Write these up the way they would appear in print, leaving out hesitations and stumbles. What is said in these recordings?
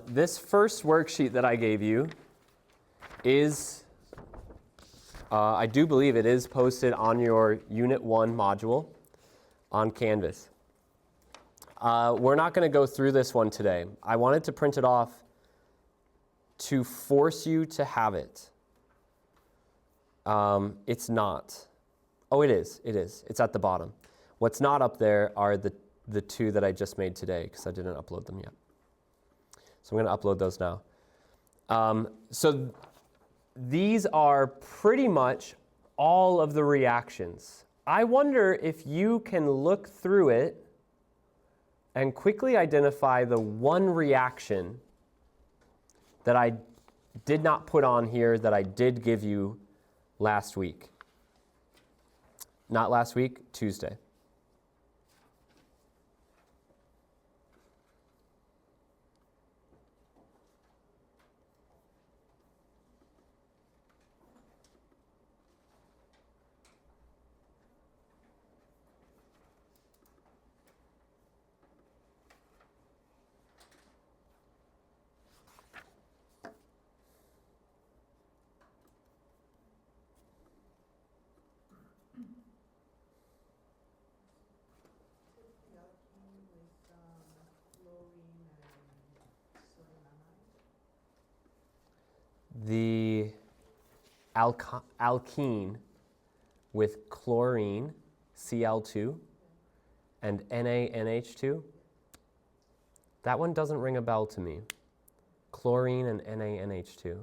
This first worksheet that I gave you is, I do believe it is posted on your Unit 1 module on Canvas. We're not going to go through this one today. I wanted to print it off to force you to have it. It's not. Oh, it is. It is. It's at the bottom. What's not up there are the two that I just made today because I didn't upload them yet. So I'm going to upload those now. So these are pretty much all of the reactions. I wonder if you can look through it and quickly identify the one reaction that I did not put on here that I did give you last week. Not last week, Tuesday. The alkene with chlorine, Cl2, and NaNH2. That one doesn't ring a bell to me. Chlorine and NaNH2.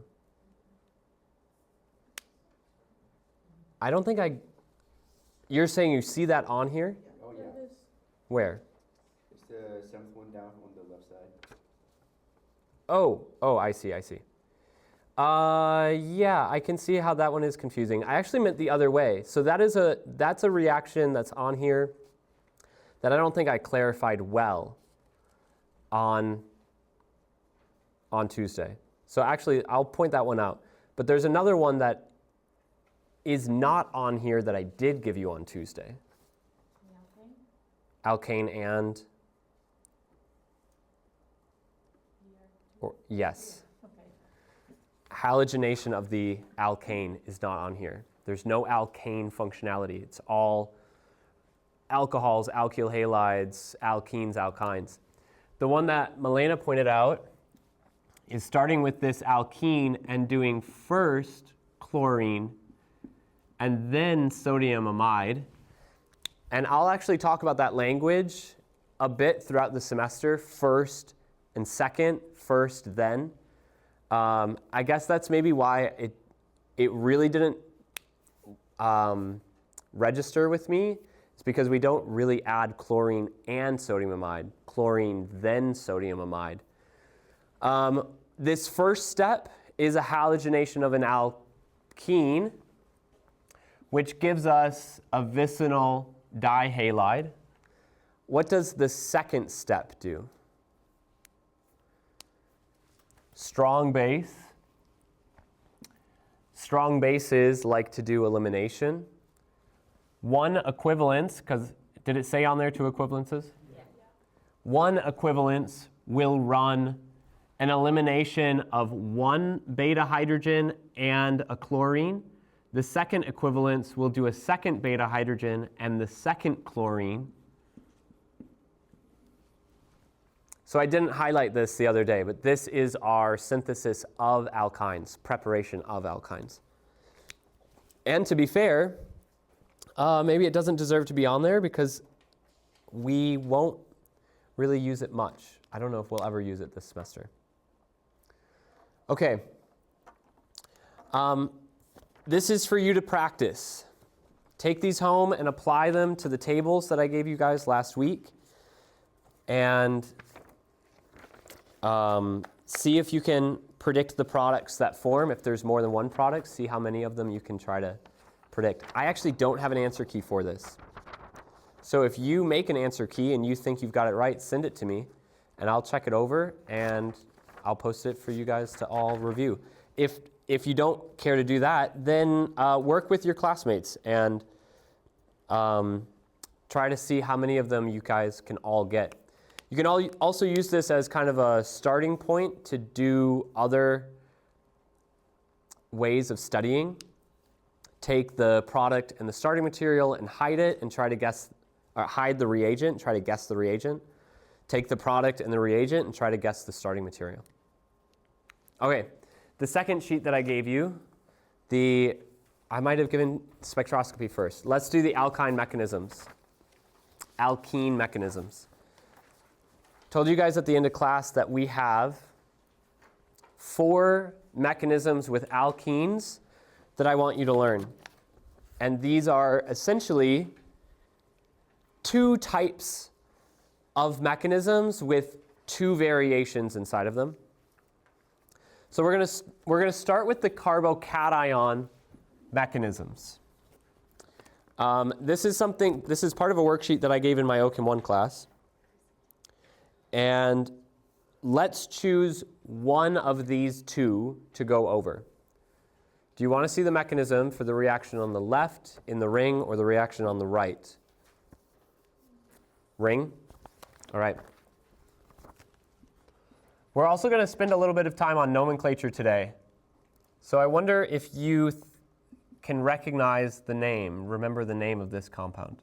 I don't think you're saying you see that on here? Oh, yeah. Where? It's the seventh one down on the left side. Oh, I see. Yeah, I can see how that one is confusing. I actually meant the other way. So that's a reaction that's on here that I don't think I clarified well on Tuesday. So actually, I'll point that one out. But there's another one that is not on here that I did give you on Tuesday. Alkane and? Yes. Halogenation of the alkane is not on here. There's no alkane functionality. It's all alcohols, alkyl halides, alkenes, alkynes. The one that Milena pointed out is starting with this alkene and doing first chlorine and then sodium amide. And I'll actually talk about that language a bit throughout the semester, first and second, first, then. I guess that's maybe why it really didn't register with me. It's because we don't really add chlorine and sodium amide. Chlorine, then sodium amide. This first step is a halogenation of an alkene, which gives us a vicinal dihalide. What does the second step do? Strong base. Strong bases like to do elimination. One equivalence, because did it say on there 2 equivalences? Yeah. One equivalence will run an elimination of 1 beta hydrogen and a chlorine. The second equivalence will do a second beta hydrogen and the second chlorine. So I didn't highlight this the other day, but this is our synthesis of alkynes, preparation of alkynes. And to be fair, maybe it doesn't deserve to be on there because we won't really use it much. I don't know if we'll ever use it this semester. Okay. This is for you to practice. Take these home and apply them to the tables that I gave you guys last week. And see if you can predict the products that form. If there's more than one product, see how many of them you can try to predict. I actually don't have an answer key for this. So if you make an answer key and you think you've got it right, send it to me, and I'll check it over, and I'll post it for you guys to all review. If you don't care to do that, then work with your classmates and try to see how many of them you guys can all get. You can also use this as kind of a starting point to do other ways of studying. Take the product and the starting material and hide it and try to guess, or hide the reagent and try to guess the reagent. Take the product and the reagent and try to guess the starting material. Okay, the second sheet that I gave you, I might have given spectroscopy first. Let's do the alkene mechanisms. Alkene mechanisms. Told you guys at the end of class that we have 4 mechanisms with alkenes that I want you to learn. And these are essentially 2 types of mechanisms with 2 variations inside of them. So we're going to start with the carbocation mechanisms. This is part of a worksheet that I gave in my Alkene 1 class. And let's choose one of these 2 to go over. Do you want to see the mechanism for the reaction on the left in the ring or the reaction on the right? Ring? All right. We're also going to spend a little bit of time on nomenclature today. So I wonder if you can recognize the name, remember the name of this compound.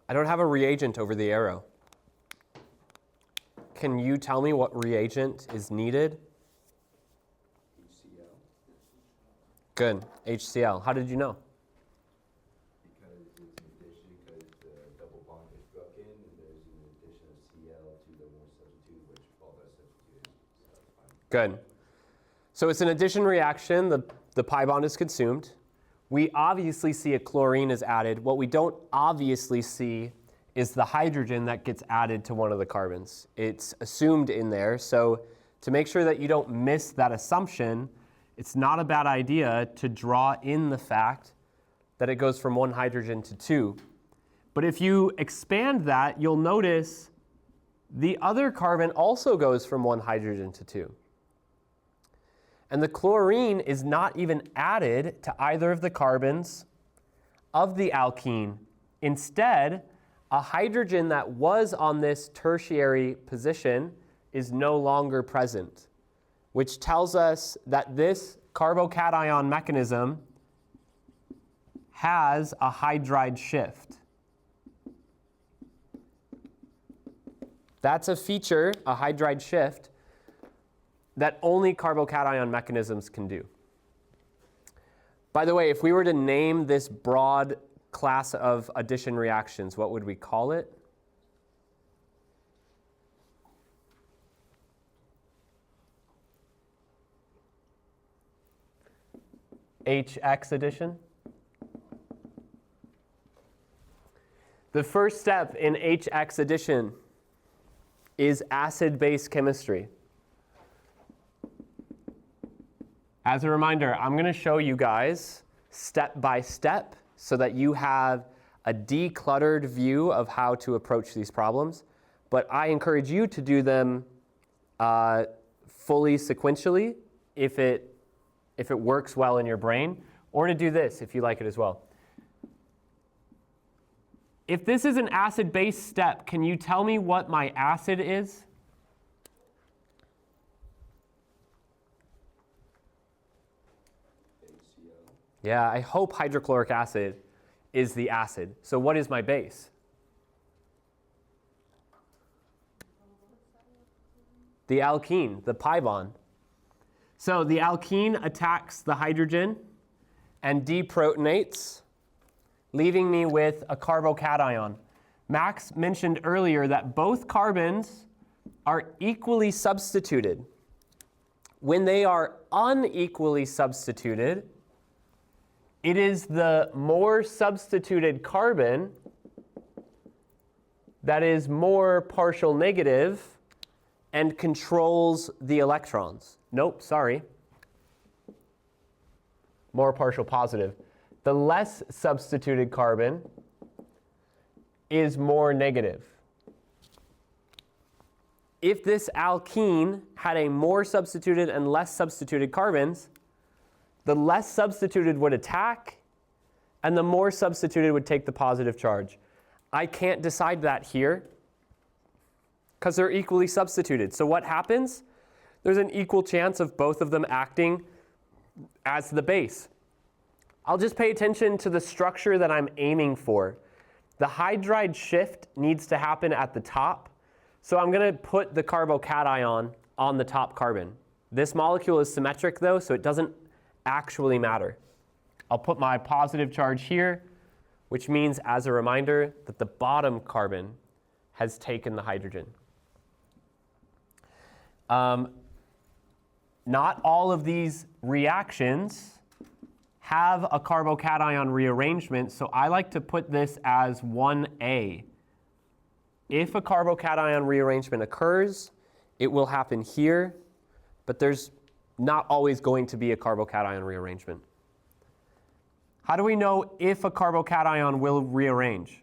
I don't have a reagent over the arrow. Can you tell me what reagent is needed? HCl. Good, HCl. How did you know? Because it's an addition, because the double bond is broken, and there's an addition of Cl to the one substitute, which all that substituted. So that's fine. Good. So it's an addition reaction. The pi bond is consumed. We obviously see a chlorine is added. What we don't obviously see is the hydrogen that gets added to one of the carbons. It's assumed in there. So to make sure that you don't miss that assumption, it's not a bad idea to draw in the fact that it goes from 1 hydrogen to 2. But if you expand that, you'll notice the other carbon also goes from 1 hydrogen to 2. And the chlorine is not even added to either of the carbons of the alkene. Instead, a hydrogen that was on this tertiary position is no longer present, which tells us that this carbocation mechanism has a hydride shift. That's a feature, a hydride shift, that only carbocation mechanisms can do. By the way, if we were to name this broad class of addition reactions, what would we call it? HX addition? The first step in HX addition is acid-base chemistry. As a reminder, I'm going to show you guys step by step so that you have a decluttered view of how to approach these problems. But I encourage you to do them fully sequentially if it works well in your brain, or to do this if you like it as well. If this is an acid-base step, can you tell me what my acid is? Yeah, I hope hydrochloric acid is the acid. So what is my base? The alkene, the pi bond. So the alkene attacks the hydrogen and deprotonates, leaving me with a carbocation. Max mentioned earlier that both carbons are equally substituted. When they are unequally substituted, it is the more substituted carbon that is more partial negative and controls the electrons. Nope, sorry. More partial positive. the less substituted carbon is more negative. If this alkene had a more substituted and less substituted carbons, the less substituted would attack, and the more substituted would take the positive charge. I can't decide that here because they're equally substituted. So what happens? There's an equal chance of both of them acting as the base. I'll just pay attention to the structure that I'm aiming for. The hydride shift needs to happen at the top. So I'm going to put the carbocation on the top carbon. This molecule is symmetric though, so it doesn't actually matter. I'll put my positive charge here, which means, as a reminder, that the bottom carbon has taken the hydrogen. Not all of these reactions have a carbocation rearrangement, so I like to put this as 1A. If a carbocation rearrangement occurs, it will happen here, but there's not always going to be a carbocation rearrangement. How do we know if a carbocation will rearrange?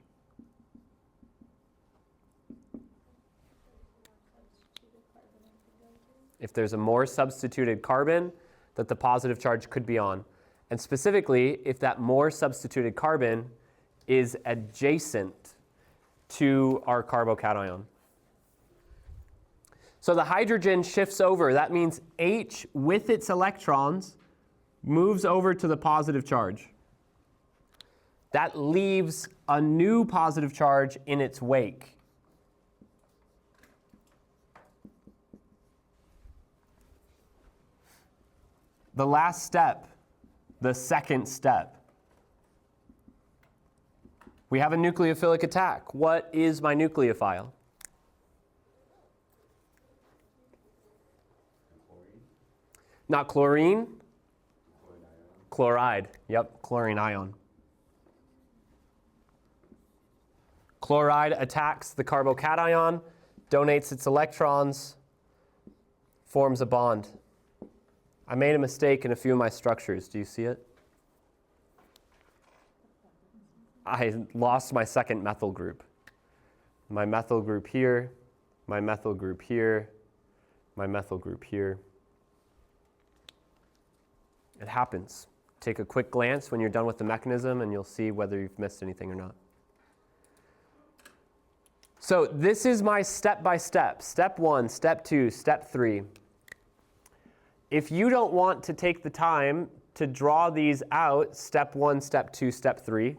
If there's a more substituted carbon that the positive charge could be on. And specifically, if that more substituted carbon is adjacent to our carbocation. So the hydrogen shifts over. That means H with its electrons moves over to the positive charge. That leaves a new positive charge in its wake. The last step, the second step. We have a nucleophilic attack. What is my nucleophile? Not chlorine? Chloride. Yep, chlorine ion. Chloride attacks the carbocation, donates its electrons, forms a bond. I made a mistake in a few of my structures. Do you see it? I lost my second methyl group. My methyl group here, my methyl group here, my methyl group here. It happens. Take a quick glance when you're done with the mechanism and you'll see whether you've missed anything or not. So this is my step-by-step. Step 1, step 2, step 3. If you don't want to take the time to draw these out, step 1, step 2, step 3,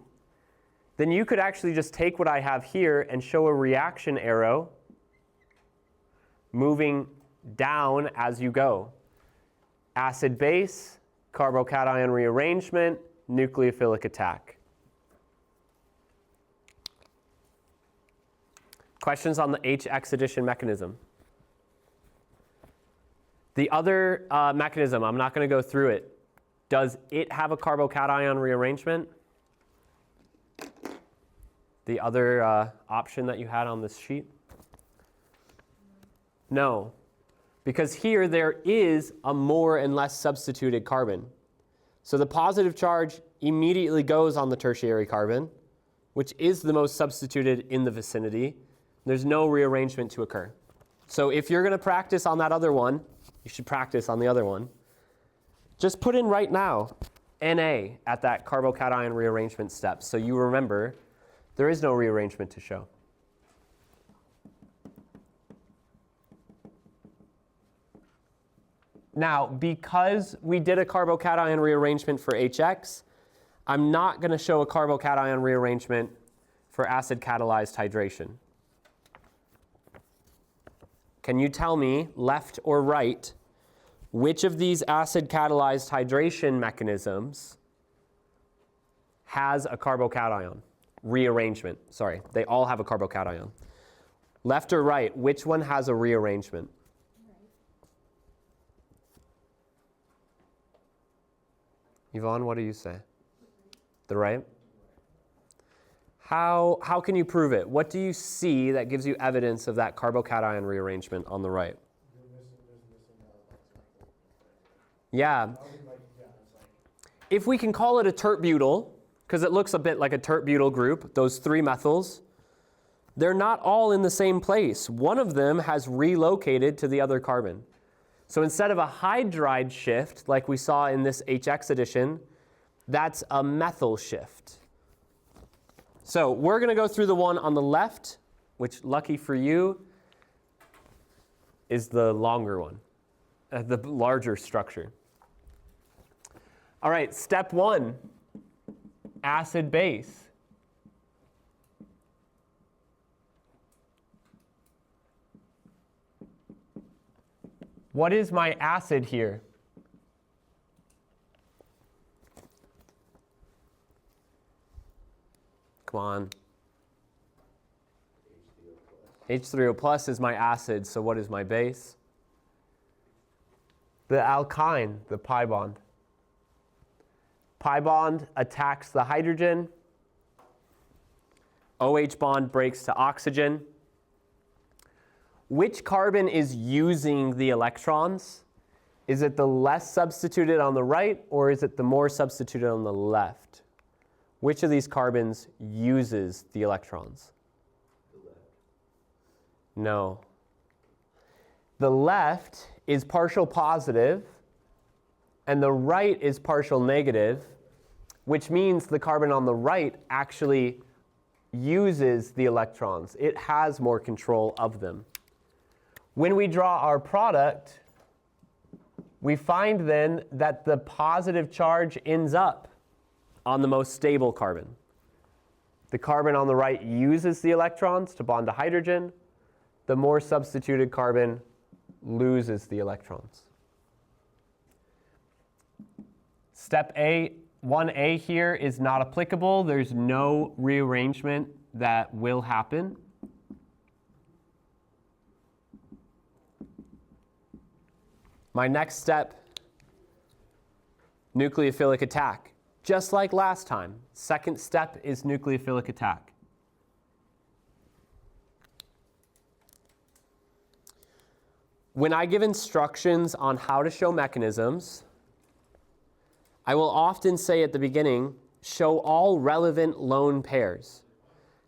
then you could actually just take what I have here and show a reaction arrow moving down as you go. Acid-base, carbocation rearrangement, nucleophilic attack. Questions on the HX addition mechanism? The other mechanism, I'm not going to go through it. Does it have a carbocation rearrangement? The other option that you had on this sheet? No, because here there is a more and less substituted carbon. So the positive charge immediately goes on the tertiary carbon, which is the most substituted in the vicinity. There's no rearrangement to occur. So if you're going to practice on that other one, you should practice on the other one. Just put in right now Na at that carbocation rearrangement step, so you remember there is no rearrangement to show. Now, because we did a carbocation rearrangement for HX, I'm not going to show a carbocation rearrangement for acid catalyzed hydration. Can you tell me, left or right, which of these acid catalyzed hydration mechanisms has a carbocation rearrangement? Sorry, they all have a carbocation. Left or right, which one has a rearrangement? Yvonne, what do you say? The right? How can you prove it? What do you see that gives you evidence of that carbocation rearrangement on the right? Yeah. If we can call it a tert butyl, because it looks a bit like a tert-butyl group, those 3 methyls, they're not all in the same place. One of them has relocated to the other carbon. So instead of a hydride shift, like we saw in this HX addition, that's a methyl shift. So we're going to go through the one on the left, which, lucky for you, is the longer one, the larger structure. All right, step 1, acid-base. What is my acid here? Come on. H3O plus is my acid, so what is my base? The alkyne, the pi bond. Pi bond attacks the hydrogen. OH bond breaks to oxygen. Which carbon is using the electrons? Is it the less substituted on the right, or is it the more substituted on the left? Which of these carbons uses the electrons? The left. No. The left is partial positive, and the right is partial negative, which means the carbon on the right actually uses the electrons. It has more control of them. When we draw our product, we find then that the positive charge ends up on the most stable carbon. The carbon on the right uses the electrons to bond to hydrogen. The more substituted carbon loses the electrons. Step 1A here is not applicable. There's no rearrangement that will happen. My next step, nucleophilic attack. Just like last time, second step is nucleophilic attack. When I give instructions on how to show mechanisms, I will often say at the beginning, show all relevant lone pairs.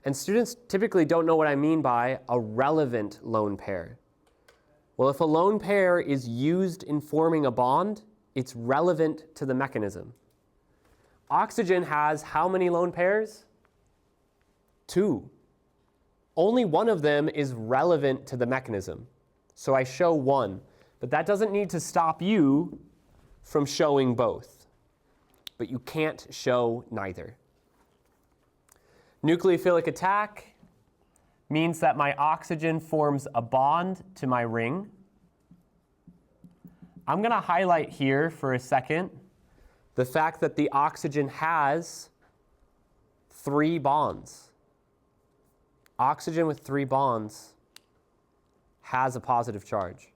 And students typically don't know what I mean by a relevant lone pair. Well, if a lone pair is used in forming a bond, it's relevant to the mechanism. Oxygen has how many lone pairs? 2. Only one of them is relevant to the mechanism. So I show one, but that doesn't need to stop you from showing both. But you can't show neither. Nucleophilic attack means that my oxygen forms a bond to my ring. I'm going to highlight here for a second the fact that the oxygen has 3 bonds. Oxygen with 3 bonds has a positive charge.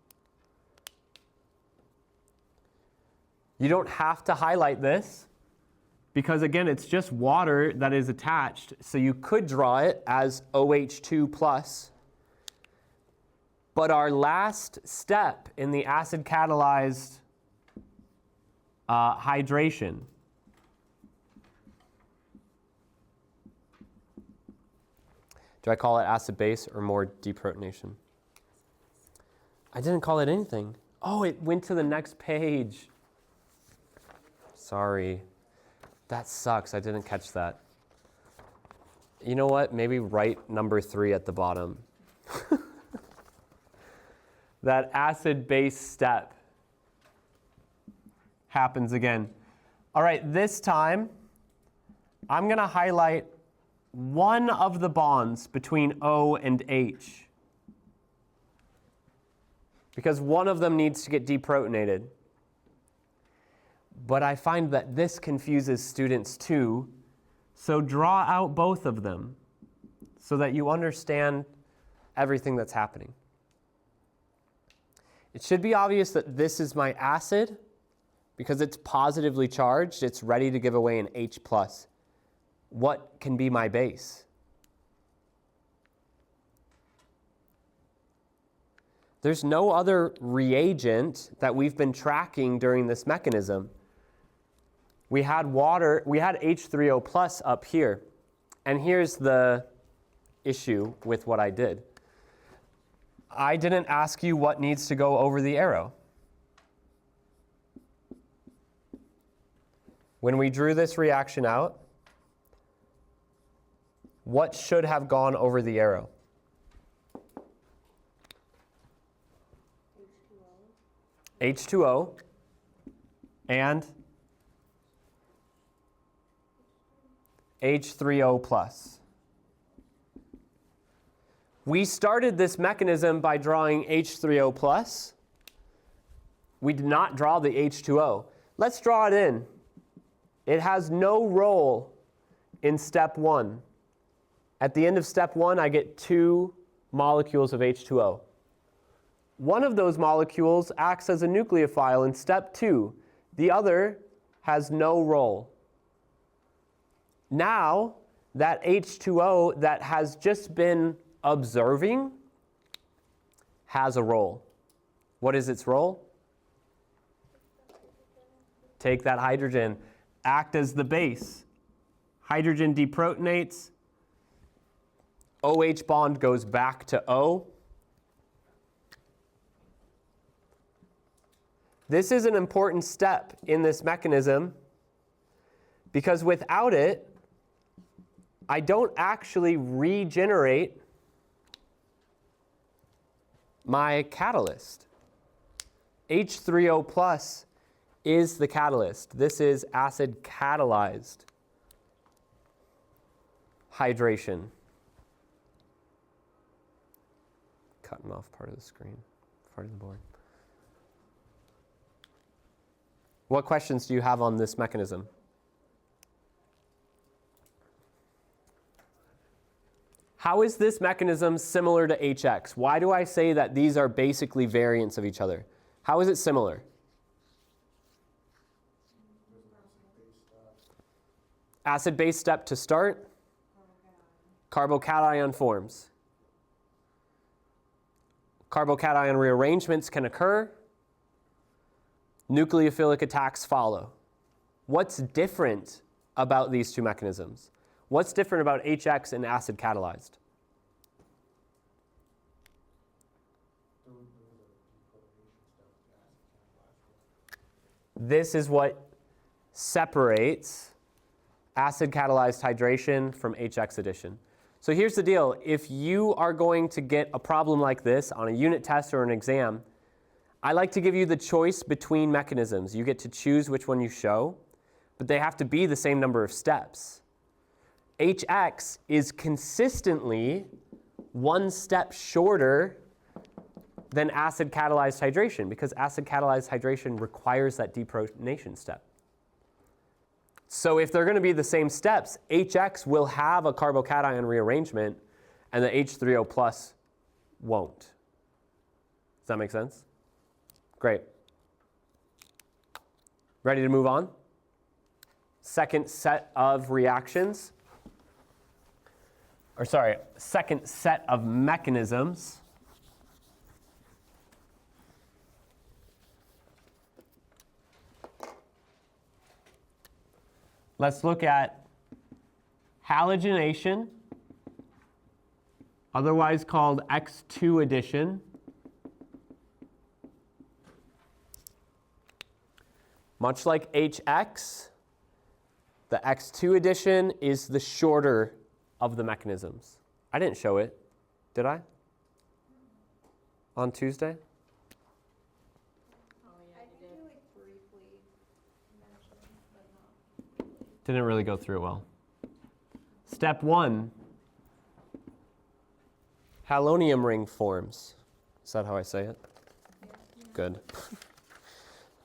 You don't have to highlight this because, again, it's just water that is attached. So you could draw it as OH2 plus. But our last step in the acid-catalyzed hydration do I call it acid-base or more deprotonation? I didn't call it anything. Oh, it went to the next page. Sorry. That sucks. I didn't catch that. You know what? Maybe write number 3 at the bottom. That acid-base step happens again. All right, this time, I'm going to highlight one of the bonds between O and H, because one of them needs to get deprotonated. But I find that this confuses students too, so draw out both of them so that you understand everything that's happening. It should be obvious that this is my acid because it's positively charged. It's ready to give away an H+. What can be my base? There's no other reagent that we've been tracking during this mechanism. we had water, we had H3O plus up here. And here's the issue with what I did. I didn't ask you what needs to go over the arrow. When we drew this reaction out, what should have gone over the arrow? H2O and H3O plus. We started this mechanism by drawing H3O plus. We did not draw the H2O. Let's draw it in. It has no role in step 1. At the end of step 1, I get 2 molecules of H2O. One of those molecules acts as a nucleophile in step 2. The other has no role. Now, that H2O that has just been observing has a role. What is its role? Take that hydrogen, act as the base. Hydrogen deprotonates. OH bond goes back to O. This is an important step in this mechanism because without it, I don't actually regenerate my catalyst. H3O plus is the catalyst. This is acid catalyzed hydration. Cutting off part of the screen, part of the board. What questions do you have on this mechanism? How is this mechanism similar to HX? Why do I say that these are basically variants of each other? How is it similar? Acid-base step to start. Carbocation forms. Carbocation rearrangements can occur. Nucleophilic attacks follow. What's different about these two mechanisms? What's different about HX and acid catalyzed? This is what separates acid catalyzed hydration from HX addition. So here's the deal. If you are going to get a problem like this on a unit test or an exam, I like to give you the choice between mechanisms. You get to choose which one you show, but they have to be the same number of steps. HX is consistently 1 step shorter than acid catalyzed hydration because acid catalyzed hydration requires that deprotonation step. So if they're going to be the same steps, HX will have a carbocation rearrangement and the H3O plus won't. Does that make sense? Great. Ready to move on? Second set of reactions. Or sorry, second set of mechanisms. Let's look at halogenation, otherwise called X2 addition. Much like HX, the X2 addition is the shorter of the mechanisms. I didn't show it, did I? On Tuesday? Oh, yeah, you did. Like briefly mention, but not really. Didn't really go through it well. Step 1, halonium ring forms. Is that how I say it? Yeah. Good.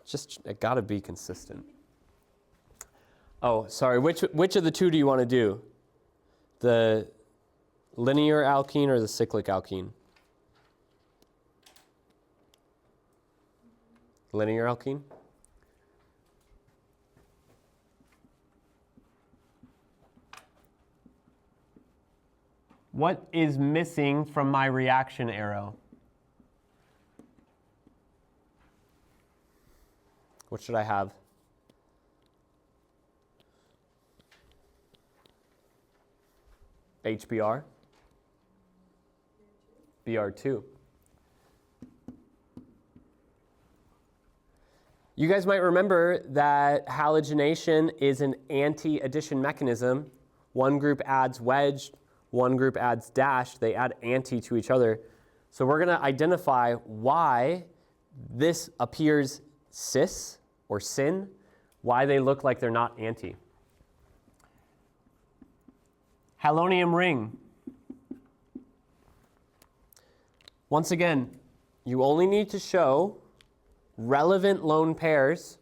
Just, it gotta be consistent. Oh, sorry, which of the two do you want to do? The linear alkene or the cyclic alkene? Linear alkene? What is missing from my reaction arrow? What should I have? HBr? Br2. You guys might remember that halogenation is an anti-addition mechanism. One group adds wedged, one group adds dashed. They add anti to each other. So we're going to identify why this appears cis or syn, why they look like they're not anti. Halonium ring. Once again, you only need to show relevant lone pairs.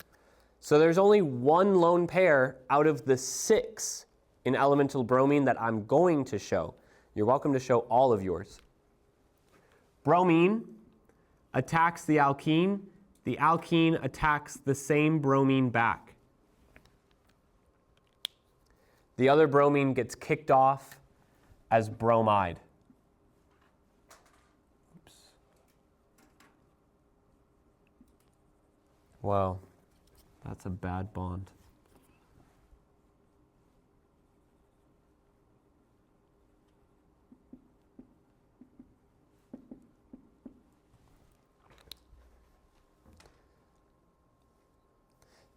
So there's only one lone pair out of the 6 in elemental bromine that I'm going to show. You're welcome to show all of yours. Bromine attacks the alkene attacks the same bromine back. The other bromine gets kicked off as bromide. Oops. Wow, that's a bad bond.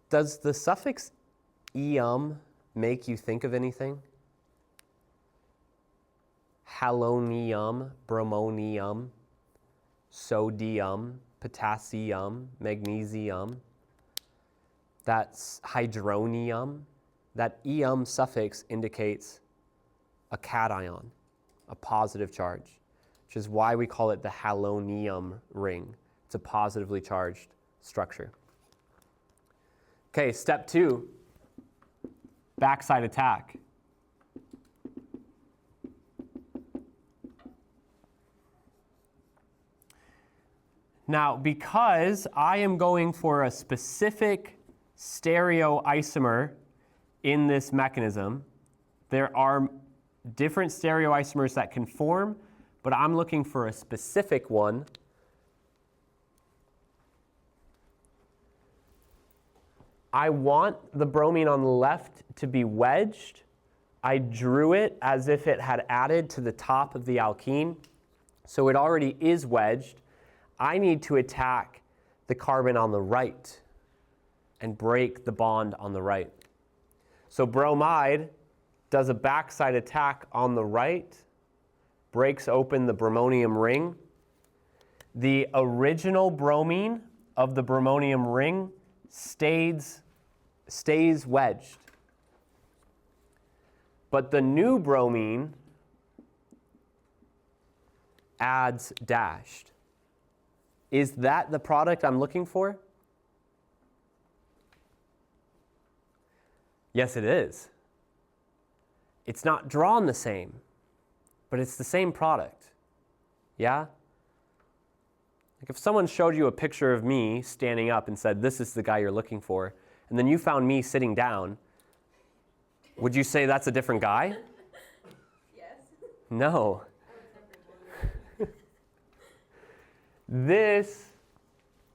Does the suffix ium make you think of anything? Halonium, bromonium, sodium, potassium, magnesium. That's hydronium. That ium suffix indicates a cation, a positive charge, which is why we call it the halonium ring. It's a positively charged structure. Okay, step 2, backside attack. Now, because I am going for a specific stereoisomer in this mechanism, there are different stereoisomers that can form, but I'm looking for a specific one. I want the bromine on the left to be wedged. I drew it as if it had added to the top of the alkene, so it already is wedged. I need to attack the carbon on the right and break the bond on the right. So bromide does a backside attack on the right, breaks open the bromonium ring. The original bromine of the bromonium ring stays wedged. But the new bromine adds dashed. Is that the product I'm looking for? Yes, it is. It's not drawn the same, but it's the same product. Yeah? Like if someone showed you a picture of me standing up and said, this is the guy you're looking for, and then you found me sitting down, would you say that's a different guy? Yes. No. This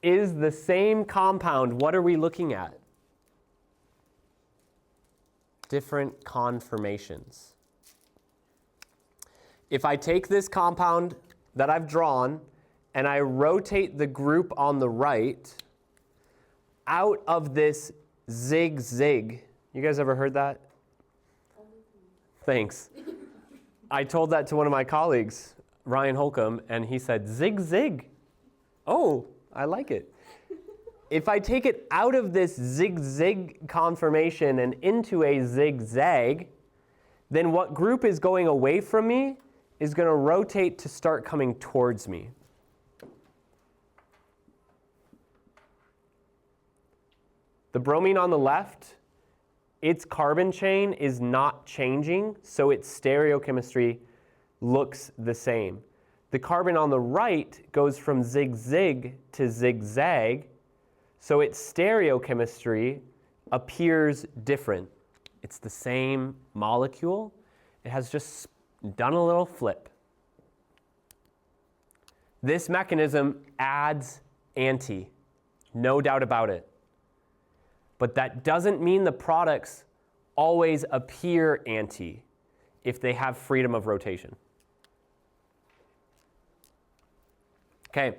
is the same compound. What are we looking at? Different conformations. If I take this compound that I've drawn and I rotate the group on the right out of this zig-zig. You guys ever heard that? Thanks. I told that to one of my colleagues, Ryan Holcomb, and he said, zig-zig. Oh, I like it. If I take it out of this zig-zig conformation and into a zigzag, then what group is going away from me is going to rotate to start coming towards me. The bromine on the left, its carbon chain is not changing, so its stereochemistry looks the same. The carbon on the right goes from zig-zig to zigzag, so its stereochemistry appears different. It's the same molecule. It has just done a little flip. This mechanism adds anti, no doubt about it. But that doesn't mean the products always appear anti. if they have freedom of rotation. Okay.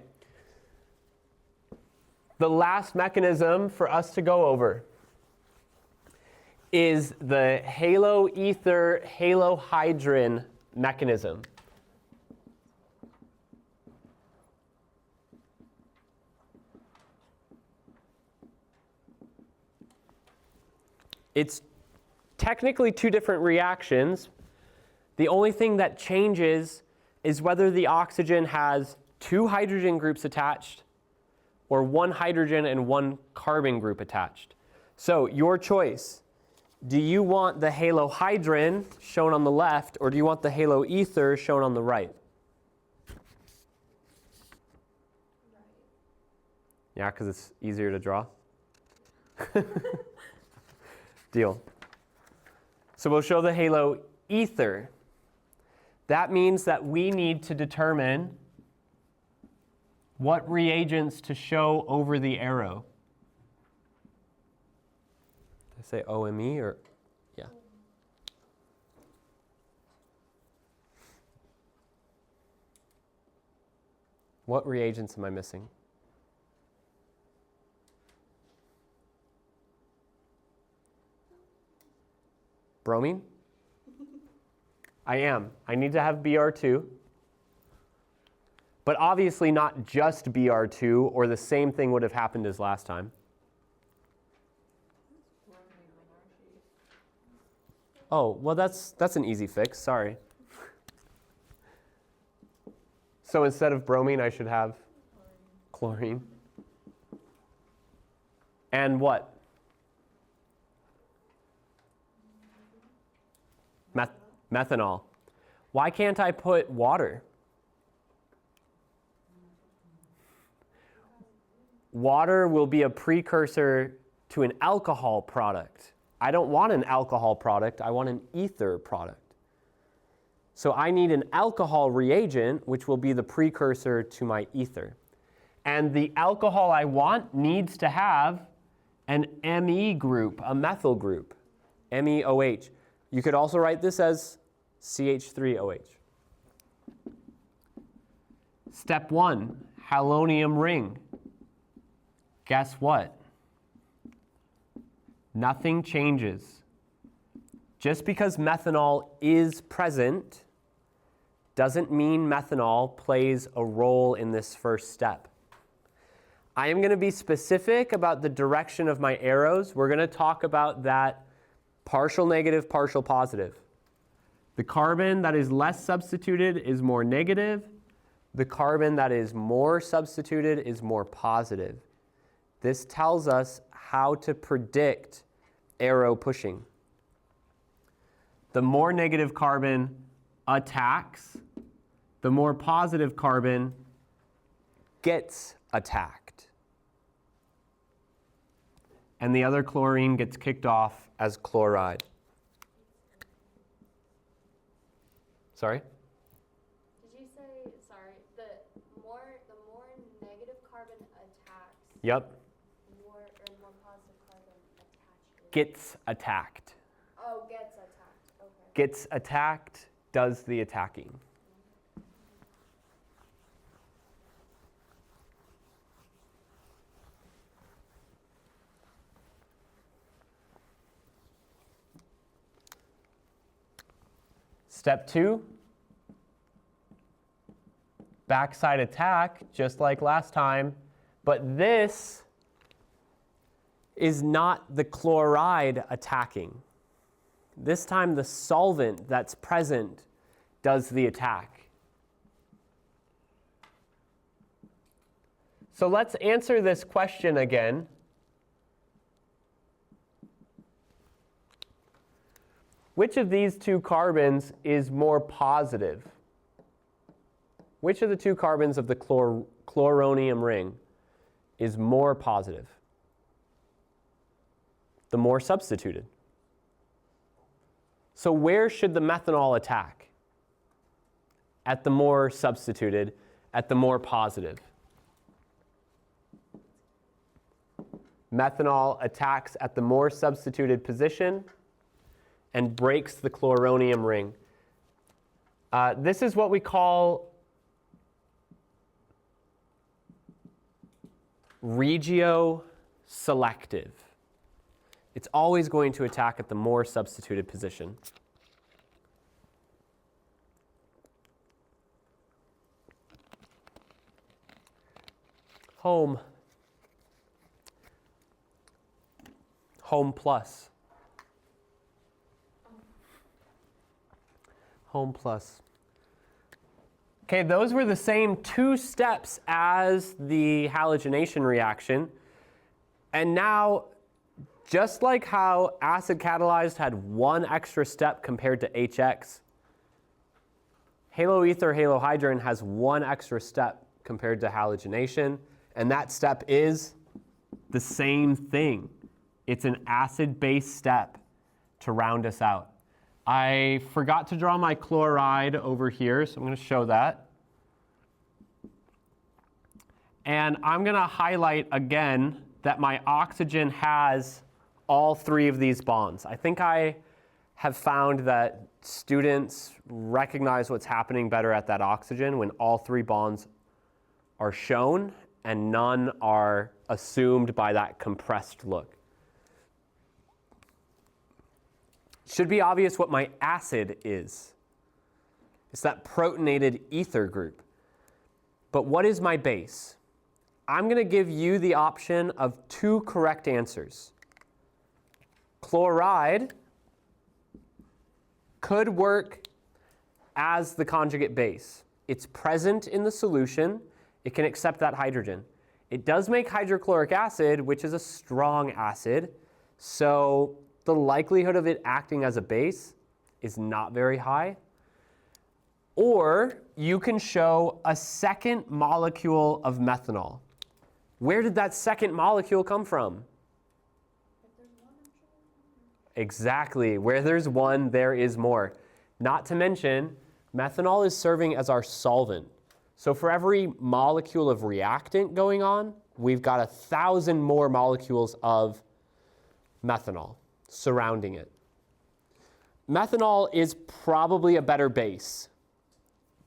The last mechanism for us to go over is the haloether halohydrin mechanism. It's technically two different reactions. The only thing that changes is whether the oxygen has two hydrogen groups attached or one hydrogen and one carbon group attached. So your choice. Do you want the halohydrin shown on the left, or do you want the haloether shown on the right? Yeah, because it's easier to draw. Deal. So we'll show the haloether. That means that we need to determine what reagents to show over the arrow. Did I say OME or? Yeah. What reagents am I missing? Bromine? I am. I need to have Br2. But obviously not just Br2, or the same thing would have happened as last time. Oh, well that's an easy fix, sorry. So instead of bromine, I should have chlorine. And what? Methanol. Why can't I put water? Water will be a precursor to an alcohol product. I don't want an alcohol product, I want an ether product. So I need an alcohol reagent, which will be the precursor to my ether. And the alcohol I want needs to have an Me group, a methyl group, MEOH. You could also write this as CH3OH. Step 1, halonium ring. Guess what? Nothing changes. Just because methanol is present doesn't mean methanol plays a role in this first step. I am going to be specific about the direction of my arrows. We're going to talk about that partial negative, partial positive. The carbon that is less substituted is more negative. The carbon that is more substituted is more positive. This tells us how to predict arrow pushing. The more negative carbon attacks, the more positive carbon gets attacked. And the other chlorine gets kicked off as chloride. Sorry? Did you say, sorry, the more negative carbon attacks, Yep. more positive carbon attaches? Gets attacked. Oh, gets attacked. Okay. Gets attacked, does the attacking. Step 2, backside attack, just like last time, but this is not the chloride attacking. This time the solvent that's present does the attack. So let's answer this question again. Which of these two carbons is more positive? Which of the two carbons of the chloronium ring is more positive? The more substituted. So where should the methanol attack? At the more substituted, at the more positive. Methanol attacks at the more substituted position and breaks the chloronium ring. This is what we call regioselective. It's always going to attack at the more substituted position. Home. Home plus. Home plus. Okay, those were the same 2 steps as the halogenation reaction. And now, just like how acid catalyzed had 1 extra step compared to HX, haloether halohydrin has 1 extra step compared to halogenation. And that step is the same thing. It's an acid-base step to round us out. I forgot to draw my chloride over here, so I'm going to show that. And I'm going to highlight again that my oxygen has all 3 of these bonds. I think I have found that students recognize what's happening better at that oxygen when all 3 bonds are shown and none are assumed by that compressed look. Should be obvious what my acid is. It's that protonated ether group. But what is my base? I'm going to give you the option of 2 correct answers. Chloride could work as the conjugate base. It's present in the solution. It can accept that hydrogen. It does make hydrochloric acid, which is a strong acid. So the likelihood of it acting as a base is not very high. Or you can show a second molecule of methanol. Where did that second molecule come from? Exactly. Where there's 1, there is more. Not to mention, methanol is serving as our solvent. So for every molecule of reactant going on, we've got 1,000 more molecules of methanol surrounding it. Methanol is probably a better base,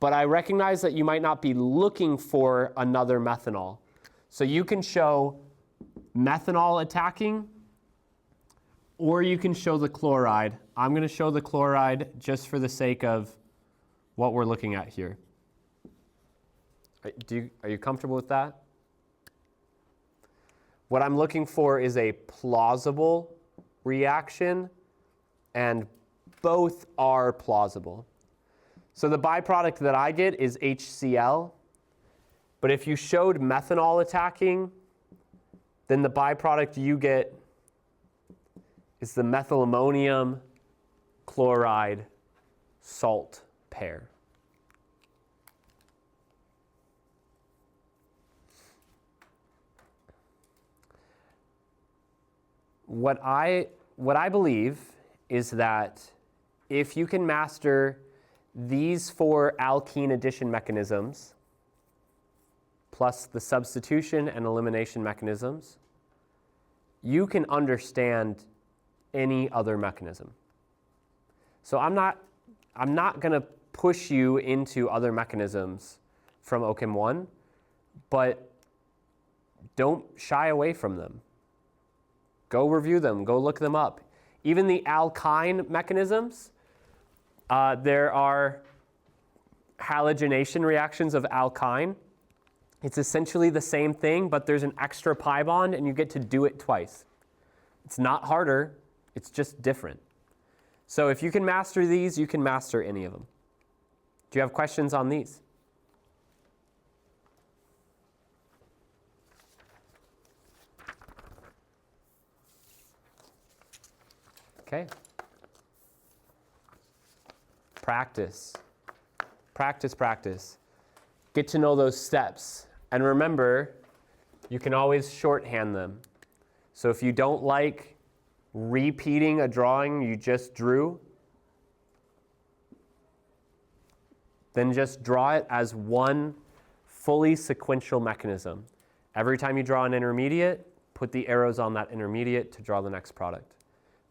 but I recognize that you might not be looking for another methanol. So you can show methanol attacking, or you can show the chloride. I'm going to show the chloride just for the sake of what we're looking at here. Are you comfortable with that? What I'm looking for is a plausible reaction, and both are plausible. So the byproduct that I get is HCl, but if you showed methanol attacking, then the byproduct you get is the methylammonium chloride salt pair. What I believe is that if you can master these 4 alkene addition mechanisms, plus the substitution and elimination mechanisms, you can understand any other mechanism. So I'm not going to push you into other mechanisms from OCHEM 1, but don't shy away from them. Go review them, go look them up. Even the alkyne mechanisms, there are halogenation reactions of alkyne. It's essentially the same thing, but there's an extra pi bond and you get to do it twice. It's not harder, it's just different. So if you can master these, you can master any of them. Do you have questions on these? Okay. Practice. Practice, practice. Get to know those steps. And remember, you can always shorthand them. So if you don't like repeating a drawing you just drew, then just draw it as one fully sequential mechanism. Every time you draw an intermediate, put the arrows on that intermediate to draw the next product.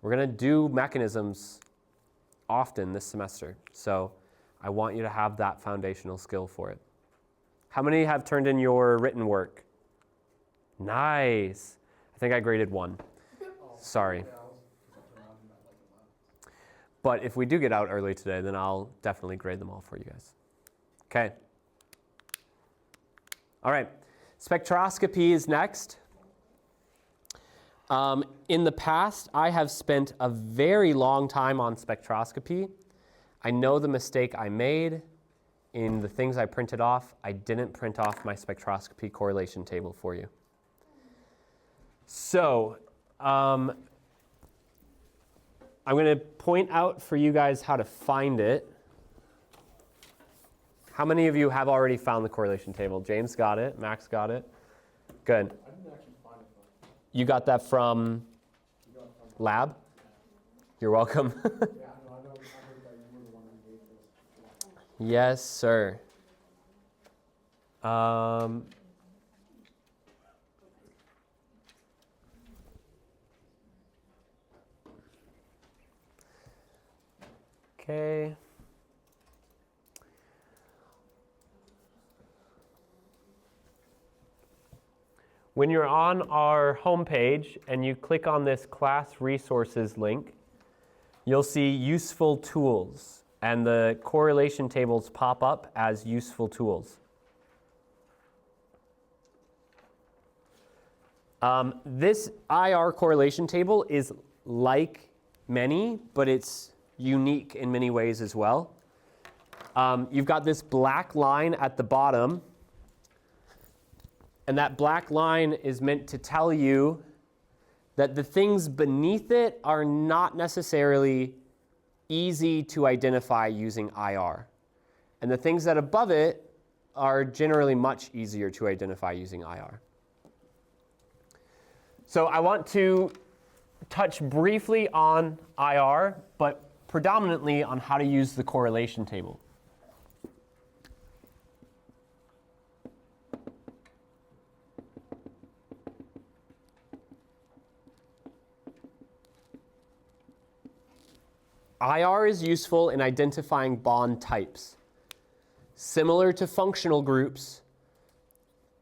We're going to do mechanisms often this semester, so I want you to have that foundational skill for it. How many have turned in your written work? Nice. I think I graded 1. Sorry. But if we do get out early today, then I'll definitely grade them all for you guys. Okay. All right. Spectroscopy is next. In the past, I have spent a very long time on spectroscopy. I know the mistake I made in the things I printed off. I didn't print off my spectroscopy correlation table for you. So, I'm going to point out for you guys how to find it. How many of you have already found the correlation table? James got it. Max got it. Good. I didn't actually find it, though. You got that from lab? You're welcome. Yeah, I know. I heard that you were the one who gave this. Yes, sir. Okay. When you're on our homepage and you click on this class resources link, you'll see useful tools, and the correlation tables pop up as useful tools. This IR correlation table is like many, but it's unique in many ways as well. You've got this black line at the bottom, and that black line is meant to tell you that the things beneath it are not necessarily easy to identify using IR. And the things that above it are generally much easier to identify using IR. So I want to touch briefly on IR, but predominantly on how to use the correlation table. IR is useful in identifying bond types, similar to functional groups,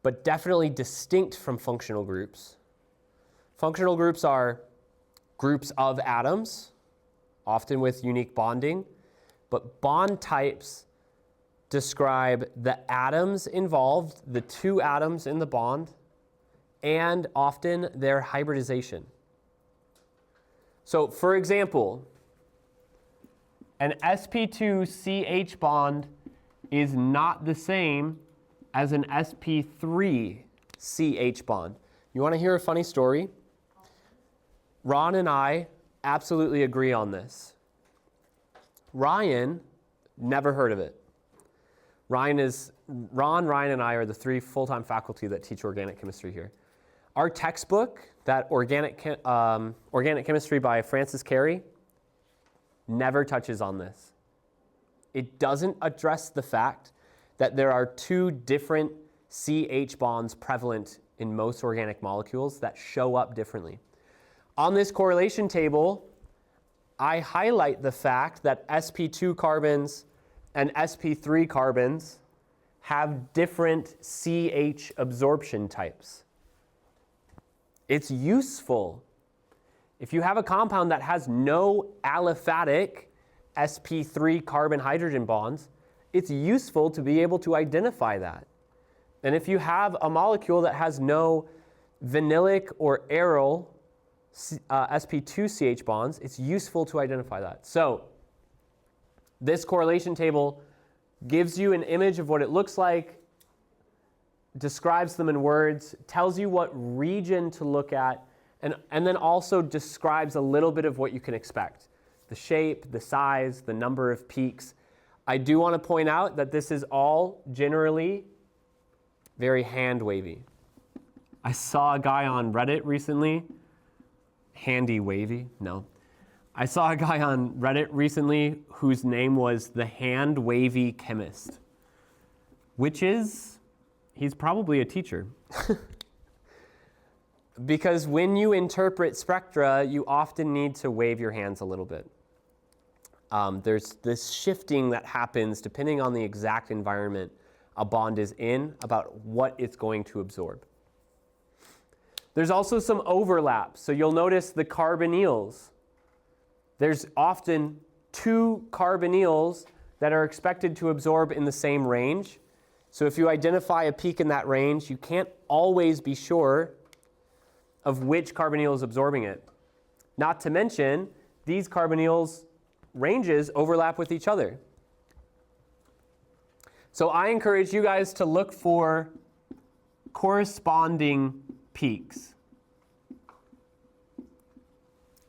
but definitely distinct from functional groups. Functional groups are groups of atoms, often with unique bonding, but bond types describe the atoms involved, the 2 atoms in the bond, and often their hybridization. So, for example, an sp2CH bond is not the same as an sp3CH bond. You want to hear a funny story? Ron and I absolutely agree on this. Ryan, never heard of it. Ron, Ryan, and I are the 3 full-time faculty that teach organic chemistry here. Our textbook, that organic chemistry by Francis Carey, never touches on this. It doesn't address the fact that there are 2 different CH bonds prevalent in most organic molecules that show up differently. On this correlation table, I highlight the fact that sp2 carbons and sp3 carbons have different CH absorption types. It's useful. If you have a compound that has no aliphatic sp3 carbon hydrogen bonds, it's useful to be able to identify that. And if you have a molecule that has no vinylic or aryl sp2CH bonds, it's useful to identify that. So this correlation table gives you an image of what it looks like, describes them in words, tells you what region to look at, and then also describes a little bit of what you can expect. The shape, the size, the number of peaks. I do want to point out that this is all generally very hand-wavy. I saw a guy on Reddit recently, handy-wavy, no. I saw a guy on Reddit recently whose name was the hand-wavy chemist, which is, he's probably a teacher. Because when you interpret spectra, you often need to wave your hands a little bit. There's this shifting that happens depending on the exact environment a bond is in about what it's going to absorb. There's also some overlap. So you'll notice the carbonyls. There's often 2 carbonyls that are expected to absorb in the same range. So if you identify a peak in that range, you can't always be sure of which carbonyl is absorbing it. Not to mention, these carbonyls ranges overlap with each other. So I encourage you guys to look for corresponding peaks.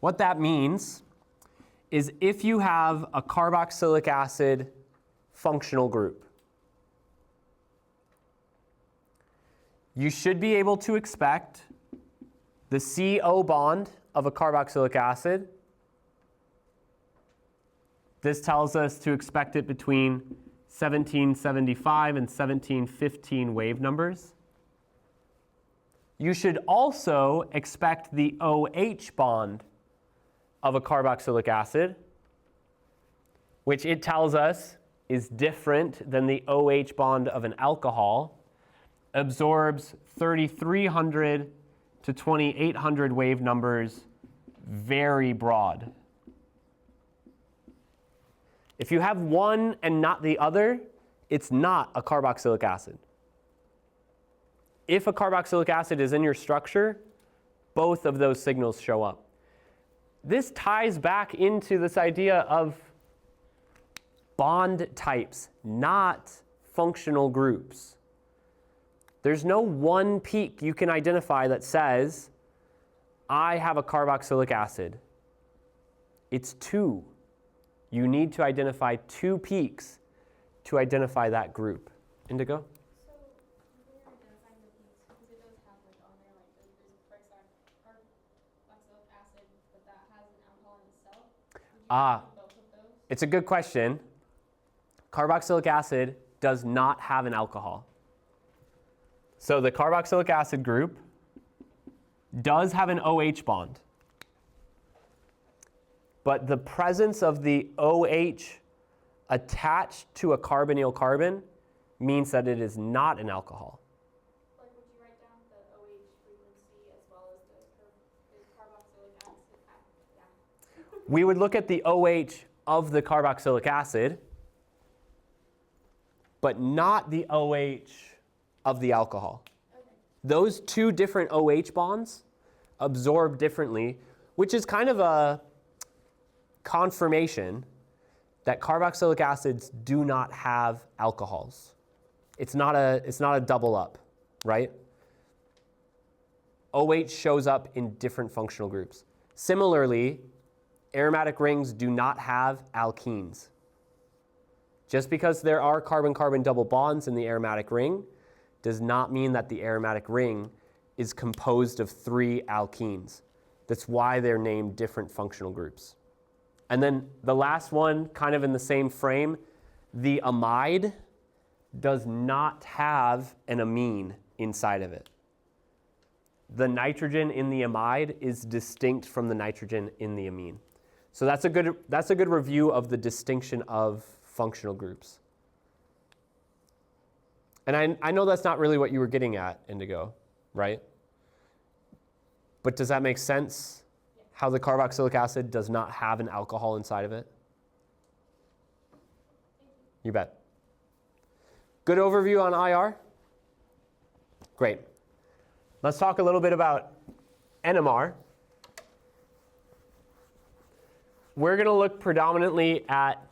What that means is if you have a carboxylic acid functional group, you should be able to expect the CO bond of a carboxylic acid. This tells us to expect it between 1775 and 1715 wave numbers. You should also expect the OH bond of a carboxylic acid, which it tells us is different than the OH bond of an alcohol, absorbs 3300 to 2800 wave numbers, very broad. If you have one and not the other, it's not a carboxylic acid. If a carboxylic acid is in your structure, both of those signals show up. This ties back into this idea of bond types, not functional groups. There's no one peak you can identify that says, I have a carboxylic acid. It's 2. You need to identify 2 peaks to identify that group. Indigo? So when you're identifying the peaks, because it does have like on there, like there's carboxylic acid, but that has an alcohol in itself. Would you include both of those? It's a good question. Carboxylic acid does not have an alcohol. So the carboxylic acid group does have an OH bond. But the presence of the OH attached to a carbonyl carbon means that it is not an alcohol. Like, would you write down the OH frequency as well as the carboxylic acid? Yeah. We would look at the OH of the carboxylic acid, but not the OH of the alcohol. Okay. Those 2 different OH bonds absorb differently, which is kind of a confirmation that carboxylic acids do not have alcohols. It's not a double up, right? OH shows up in different functional groups. Similarly, aromatic rings do not have alkenes. Just because there are carbon-carbon double bonds in the aromatic ring does not mean that the aromatic ring is composed of 3 alkenes. That's why they're named different functional groups. And then the last one, kind of in the same frame, the amide does not have an amine inside of it. The nitrogen in the amide is distinct from the nitrogen in the amine. So that's a good review of the distinction of functional groups. And I know that's not really what you were getting at, Indigo, right? But does that make sense? How the carboxylic acid does not have an alcohol inside of it? You bet. Good overview on IR? Great. Let's talk a little bit about NMR. We're going to look predominantly at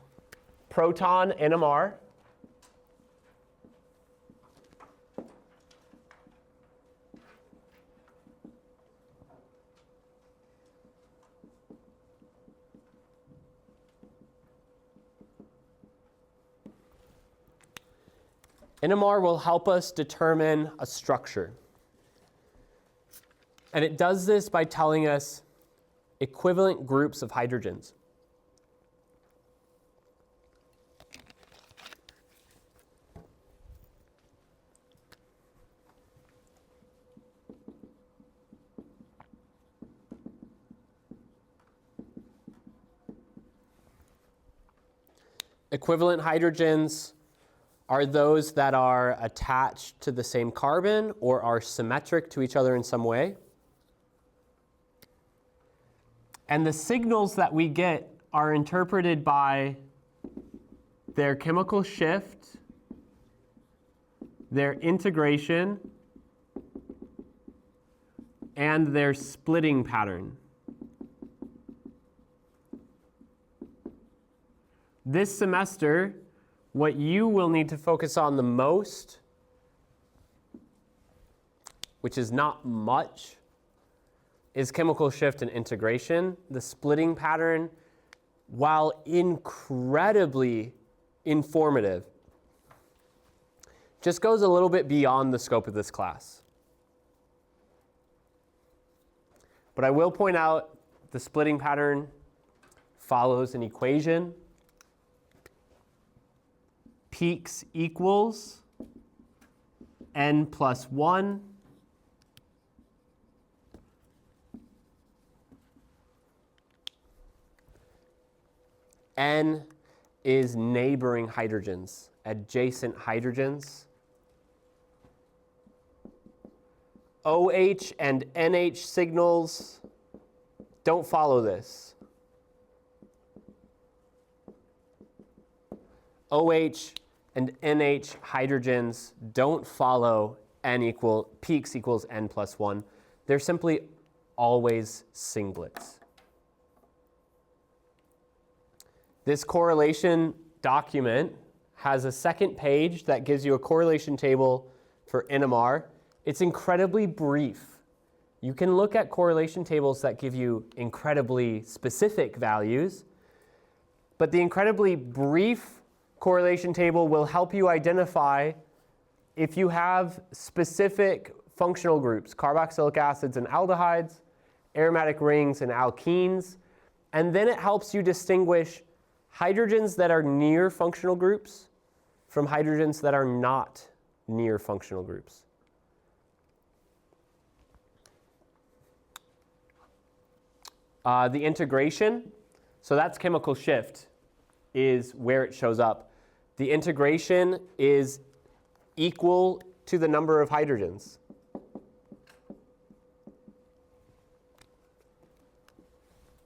proton NMR. NMR will help us determine a structure. And it does this by telling us equivalent groups of hydrogens. Equivalent hydrogens are those that are attached to the same carbon or are symmetric to each other in some way. And the signals that we get are interpreted by their chemical shift, their integration, and their splitting pattern. This semester, what you will need to focus on the most, which is not much, is chemical shift and integration. The splitting pattern, while incredibly informative, just goes a little bit beyond the scope of this class. But I will point out the splitting pattern follows an equation. Peaks equals n plus 1 N is neighboring hydrogens, adjacent hydrogens. OH and NH signals don't follow this. OH and NH hydrogens don't follow peaks equals n plus 1. They're simply always singlets. This correlation document has a second page that gives you a correlation table for NMR. It's incredibly brief. You can look at correlation tables that give you incredibly specific values, but the incredibly brief correlation table will help you identify if you have specific functional groups, carboxylic acids and aldehydes, aromatic rings and alkenes, and then it helps you distinguish hydrogens that are near functional groups from hydrogens that are not near functional groups. The integration, so that's chemical shift, is where it shows up. The integration is equal to the number of hydrogens.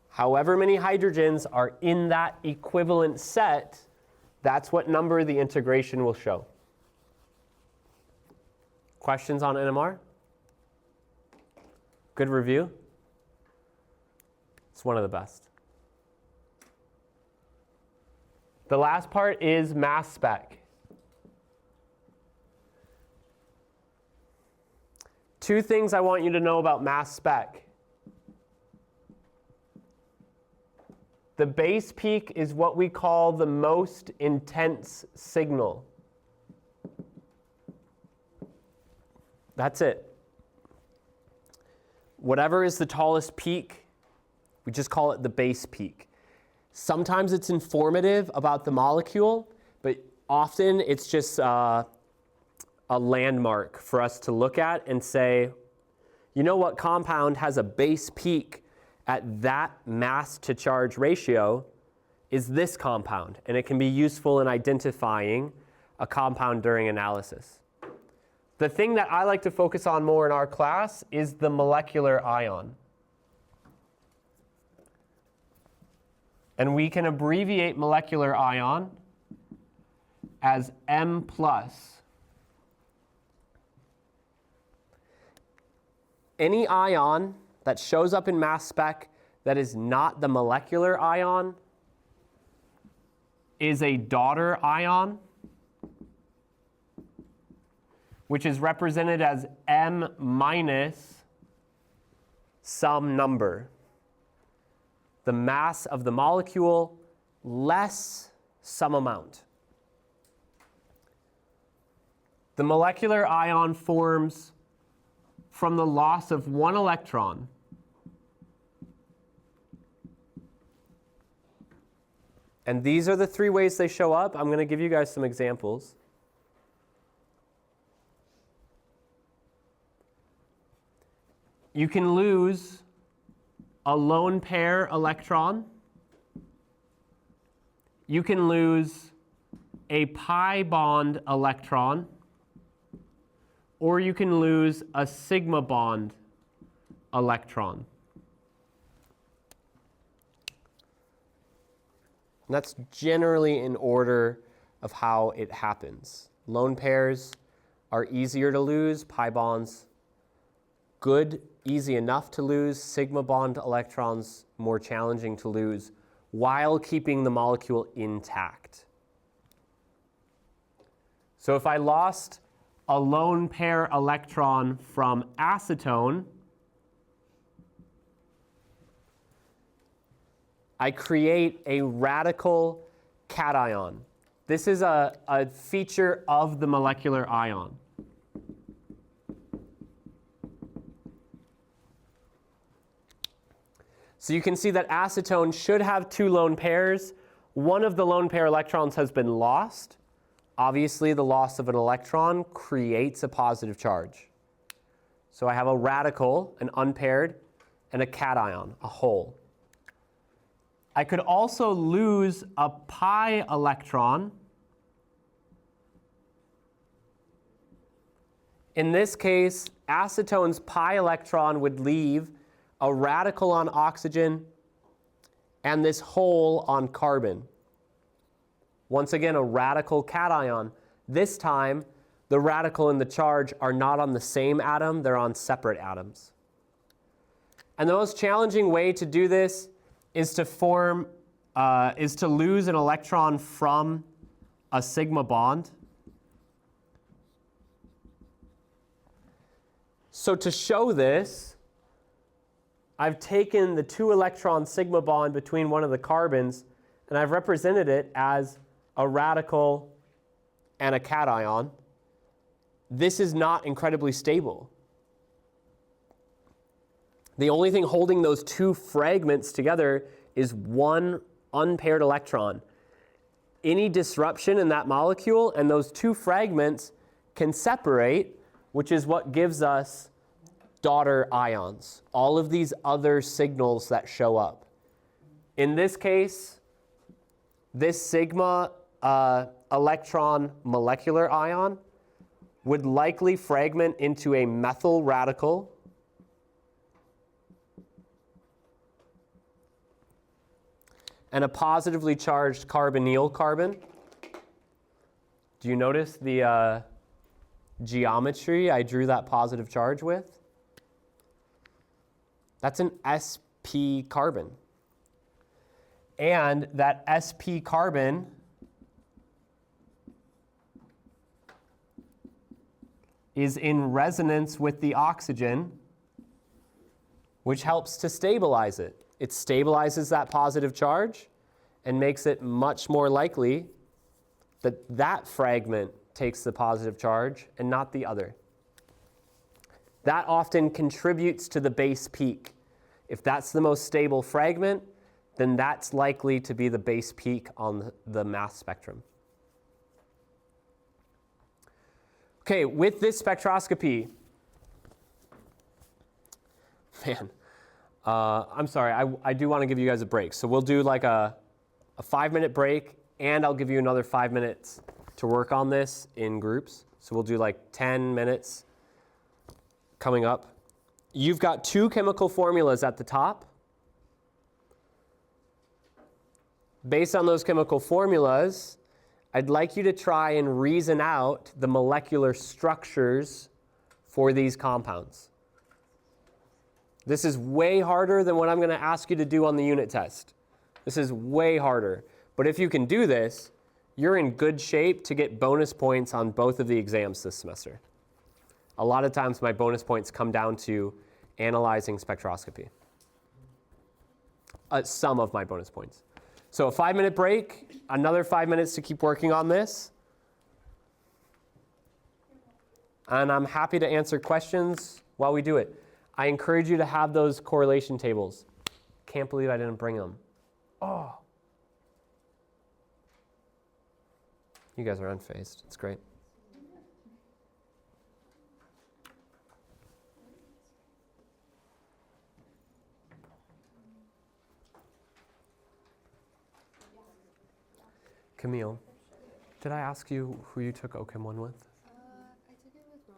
However many hydrogens are in that equivalent set, that's what number the integration will show. Questions on NMR? Good review? It's one of the best. The last part is mass spec. Two things I want you to know about mass spec. The base peak is what we call the most intense signal. That's it. Whatever is the tallest peak, we just call it the base peak. Sometimes it's informative about the molecule, but often it's just a landmark for us to look at and say, you know what compound has a base peak at that mass to charge ratio is this compound, and it can be useful in identifying a compound during analysis. The thing that I like to focus on more in our class is the molecular ion. And we can abbreviate molecular ion as M+. Any ion that shows up in mass spec that is not the molecular ion is a daughter ion, which is represented as M minus some number. The mass of the molecule less some amount. The molecular ion forms from the loss of one electron. And these are the three ways they show up. I'm going to give you guys some examples. You can lose a lone pair electron. You can lose a pi bond electron, or you can lose a sigma bond electron. And that's generally in order of how it happens. Lone pairs are easier to lose, pi bonds good, easy enough to lose, sigma bond electrons more challenging to lose while keeping the molecule intact. So if I lost a lone pair electron from acetone, I create a radical cation. This is a feature of the molecular ion. So you can see that acetone should have two lone pairs. One of the lone pair electrons has been lost. Obviously, the loss of an electron creates a positive charge. So I have a radical, an unpaired, and a cation, a hole. I could also lose a pi electron. In this case, acetone's pi electron would leave a radical on oxygen and this hole on carbon. Once again, a radical cation. This time, the radical and the charge are not on the same atom, they're on separate atoms. And the most challenging way to do this is to lose an electron from a sigma bond. So to show this, I've taken the 2-electron sigma bond between one of the carbons, and I've represented it as a radical and a cation. This is not incredibly stable. The only thing holding those two fragments together is one unpaired electron. Any disruption in that molecule and those two fragments can separate, which is what gives us daughter ions, all of these other signals that show up. In this case, this sigma electron molecular ion would likely fragment into a methyl radical and a positively charged carbonyl carbon. Do you notice the geometry I drew that positive charge with? That's an sp carbon. And that sp carbon is in resonance with the oxygen, which helps to stabilize it. It stabilizes that positive charge and makes it much more likely that that fragment takes the positive charge and not the other. That often contributes to the base peak. If that's the most stable fragment, then that's likely to be the base peak on the mass spectrum. Okay, with this spectroscopy, man, I'm sorry, I do want to give you guys a break. So we'll do like a 5-minute break, and I'll give you another 5 minutes to work on this in groups. So we'll do like 10 minutes coming up. You've got 2 chemical formulas at the top. Based on those chemical formulas, I'd like you to try and reason out the molecular structures for these compounds. This is way harder than what I'm going to ask you to do on the unit test. This is way harder. But if you can do this, you're in good shape to get bonus points on both of the exams this semester. A lot of times my bonus points come down to analyzing spectroscopy. Some of my bonus points. So a 5-minute break, another 5 minutes to keep working on this. And I'm happy to answer questions while we do it. I encourage you to have those correlation tables. Can't believe I didn't bring them. Oh. You guys are unfazed. It's great. Camille, Did I ask you who you took OChem 1 with? I took it with Ron.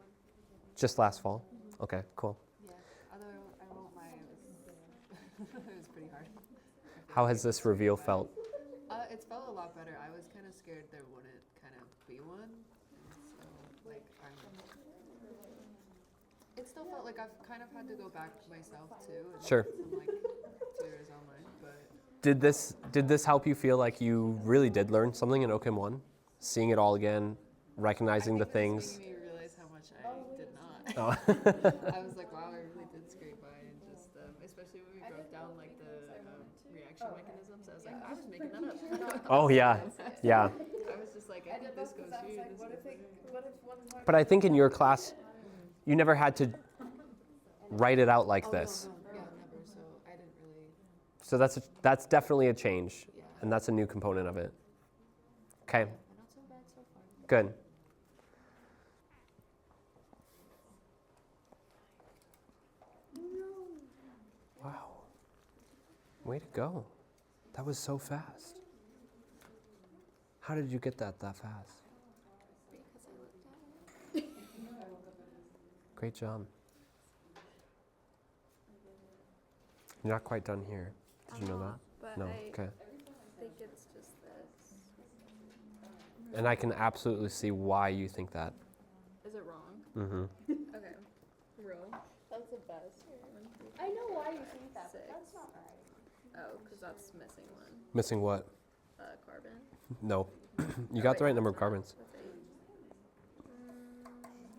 Just last fall? Okay, cool. Yeah, although I won't lie, it was pretty hard. How has this reveal felt? It's felt a lot better. I was kind of scared there wouldn't kind of be one, and so like it still felt like I've kind of had to go back myself too. And Sure. some, like tutors online, but Did this help you feel like you really did learn something in OChem 1? Seeing it all again, recognizing the things? This made me realize how much I did not. Oh. I was like, wow, I really did scrape by, and just especially when we broke down like the reaction mechanisms. I was like, I was making that up. Oh yeah, yeah. I was just like, I think this goes here. But I think in your class, you never had to write it out like this. Yeah, never. So I didn't really. So that's definitely a change, Yeah. and that's a new component of it. Okay, Not so bad so far. good. Wow. Way to go. That was so fast. How did you get that fast? Because I looked at it. Great job. You're not quite done here. Did you know that? But No. I Okay. think it's just this. And I can absolutely see why you think that. Is it wrong? Mm-hmm. Okay. Real. That's the best. I know why you think that, but Six. that's not right. Oh, because that's missing one. Missing what? Carbon. No. You Oh, got wait, the right number of that's not. carbons. That's eight.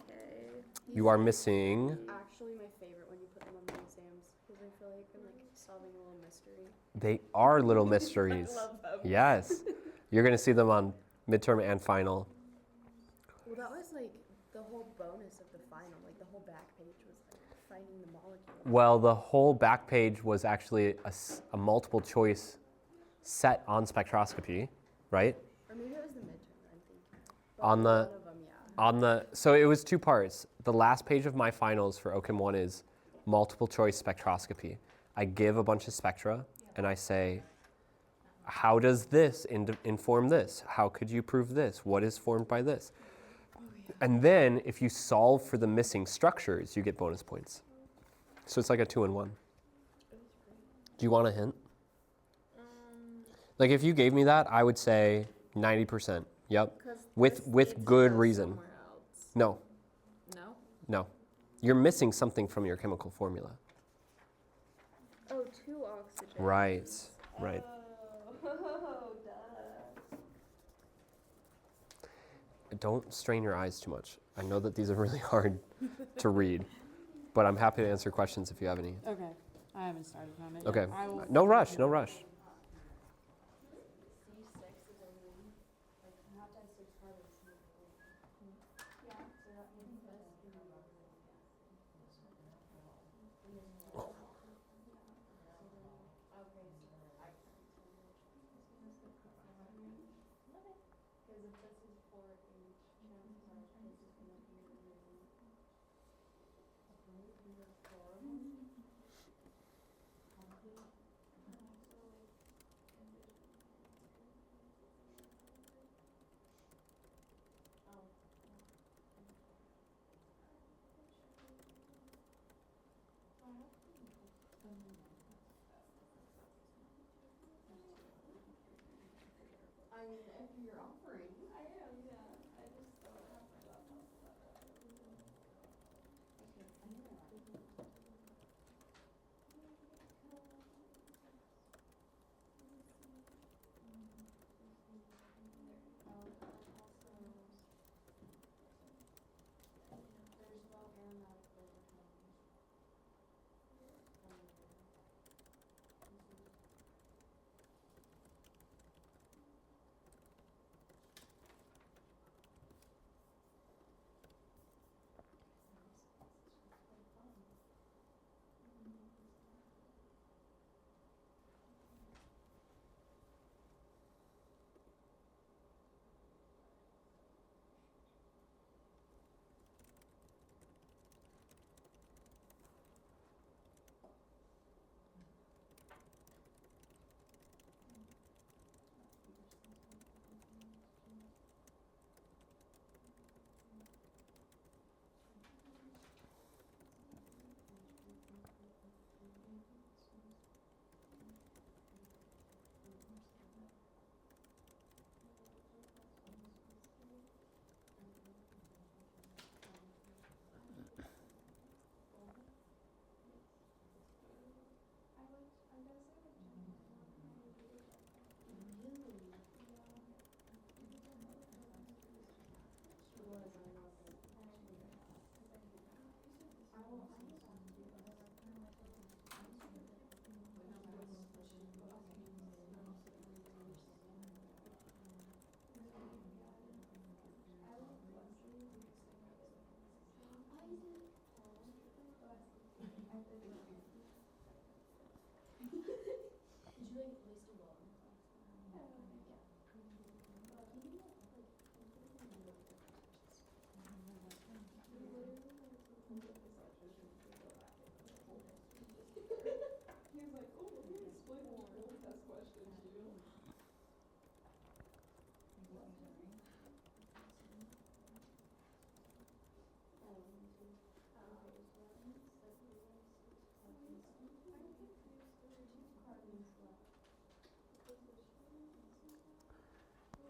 Okay. You are missing. Actually, my favorite when you put them on the exams because I feel like I'm like solving a little mystery. They are little mysteries. I love them. Yes. You're going to see them on midterm and final. Well, that was like the whole bonus of the final. Like the whole back page was like finding the molecule. Well, the whole back page was actually a multiple choice set on spectroscopy, right? Or maybe it was the midterm. I'm thinking. But On the- one of them, yeah. So it was two parts. The last page of my finals for OChem 1 is multiple choice spectroscopy. I give a bunch of spectra and I say, how does this inform this? How could you prove this? What is formed by this? And then if you solve for the missing structures, you get bonus points. So it's like a 2-in-1. Do you want a hint? Like if you gave me that, I would say 90%. Yep. 'Cause With this with needs to good go reason. somewhere else. No, No? no. You're missing something from your chemical formula. Oh, 2 oxygen. Right, right. Oh, duh. Don't strain your eyes too much. I know that these are really hard to read, but I'm happy to answer questions if you have any. Okay, I haven't started on it. Okay. Yet. I will. No rush, no rush. I mean, if you're offering. I am.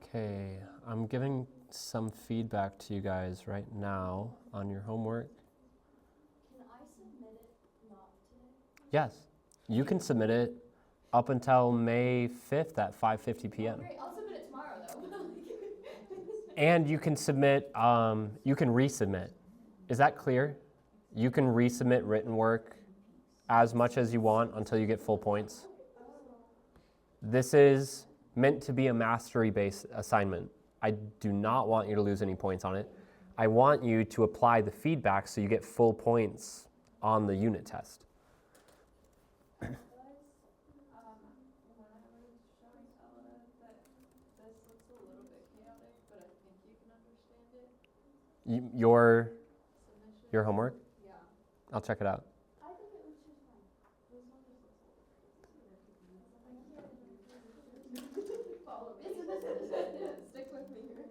Okay, I'm giving some feedback to you guys right now on your homework. Can I submit it not today? Yes, you can submit it up until May 5th at 5:50 Oh, p.m. great. I'll submit it tomorrow though. And you can submit, you can resubmit. Is that clear? You can resubmit written work as much as you want until you get full points. This is meant to be a mastery-based assignment. I do not want you to lose any points on it. I want you to apply the feedback so you get full points on the unit test. When I was showing Ella that this looks a little bit chaotic, but I think you can understand it. Your Submission. homework? Yeah. I'll check it out. I think it was just fine. This one just looks a little crazy. Follow me. Stick with me here.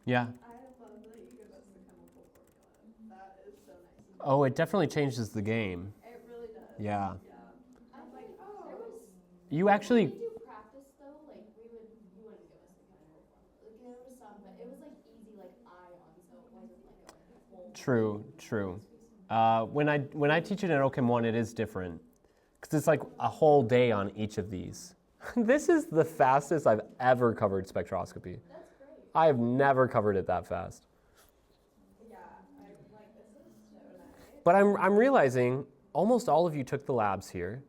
Yeah. I love that you give us the chemical formula. That is so nice. Oh, it definitely changes the game. It really does. Yeah. Yeah. I'm like, there was. You actually, When we do practice though, like you wouldn't give us the chemical formula. Like there was some, but it was like easy, like ion, so it wasn't like a whole. true. When I teach it in OChem 1, it is different because it's like a whole day on each of these. This is the fastest I've ever covered spectroscopy. That's great. I have never covered it that fast. Yeah. I like this is so nice. But I'm realizing almost all of you took the labs here.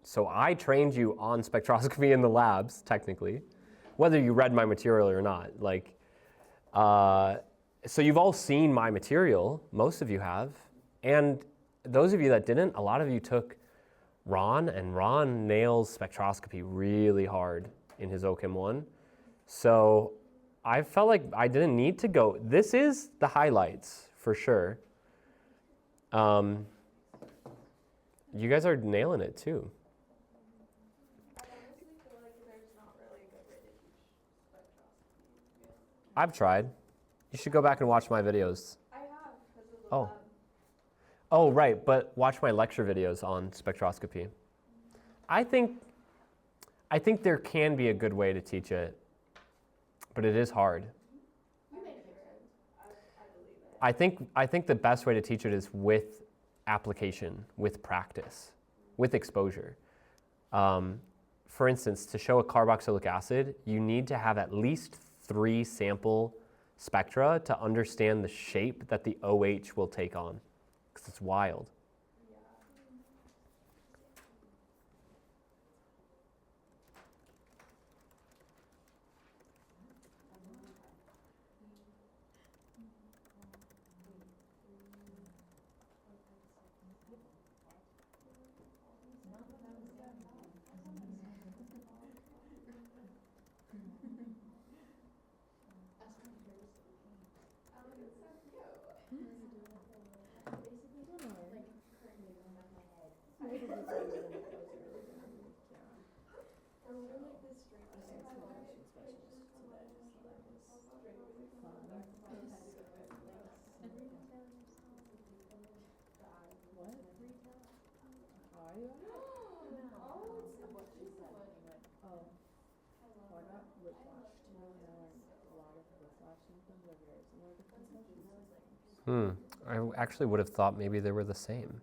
So I trained you on spectroscopy in the labs, technically, whether you read my material or not. Like, so you've all seen my material, most of you have. And those of you that didn't, a lot of you took Ron, and Ron nails spectroscopy really hard in his OChem 1. So I felt like I didn't need to go. This is the highlights, for sure. You guys are nailing it, too. I honestly feel like there's not really a good way to teach spectroscopy. I've tried. You should go back and watch my videos. I have because of the Oh. lab. Oh, right, but watch my lecture videos on spectroscopy. I think there can be a good way to teach it, but it is hard. You make it sense. I believe it. I think the best way to teach it is with application, with practice, with exposure. For instance, to show a carboxylic acid, you need to have at least 3 sample spectra to understand the shape that the OH will take on, because it's wild. I actually would have thought maybe they were the same,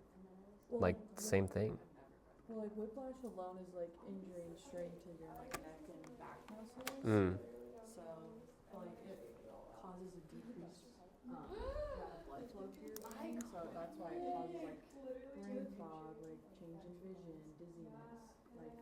like same thing. Well, like whiplash alone is like injury straight to your like neck and back muscles. So like it causes a decreased amount of blood flow to your brain. So that's why it causes like brain fog, like change in vision, dizziness, like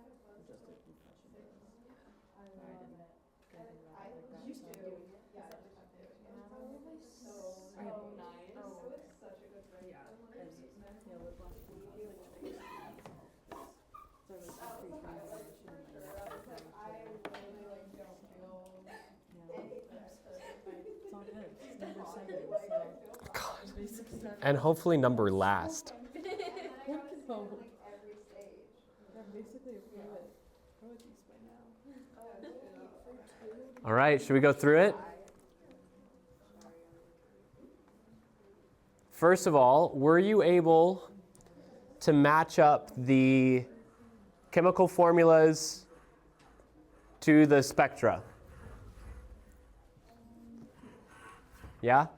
And hopefully number last. Yeah, basically if we would throw these by now. All right, should we go through it? First of all, were you able to match up the chemical formulas to the spectra? Yeah?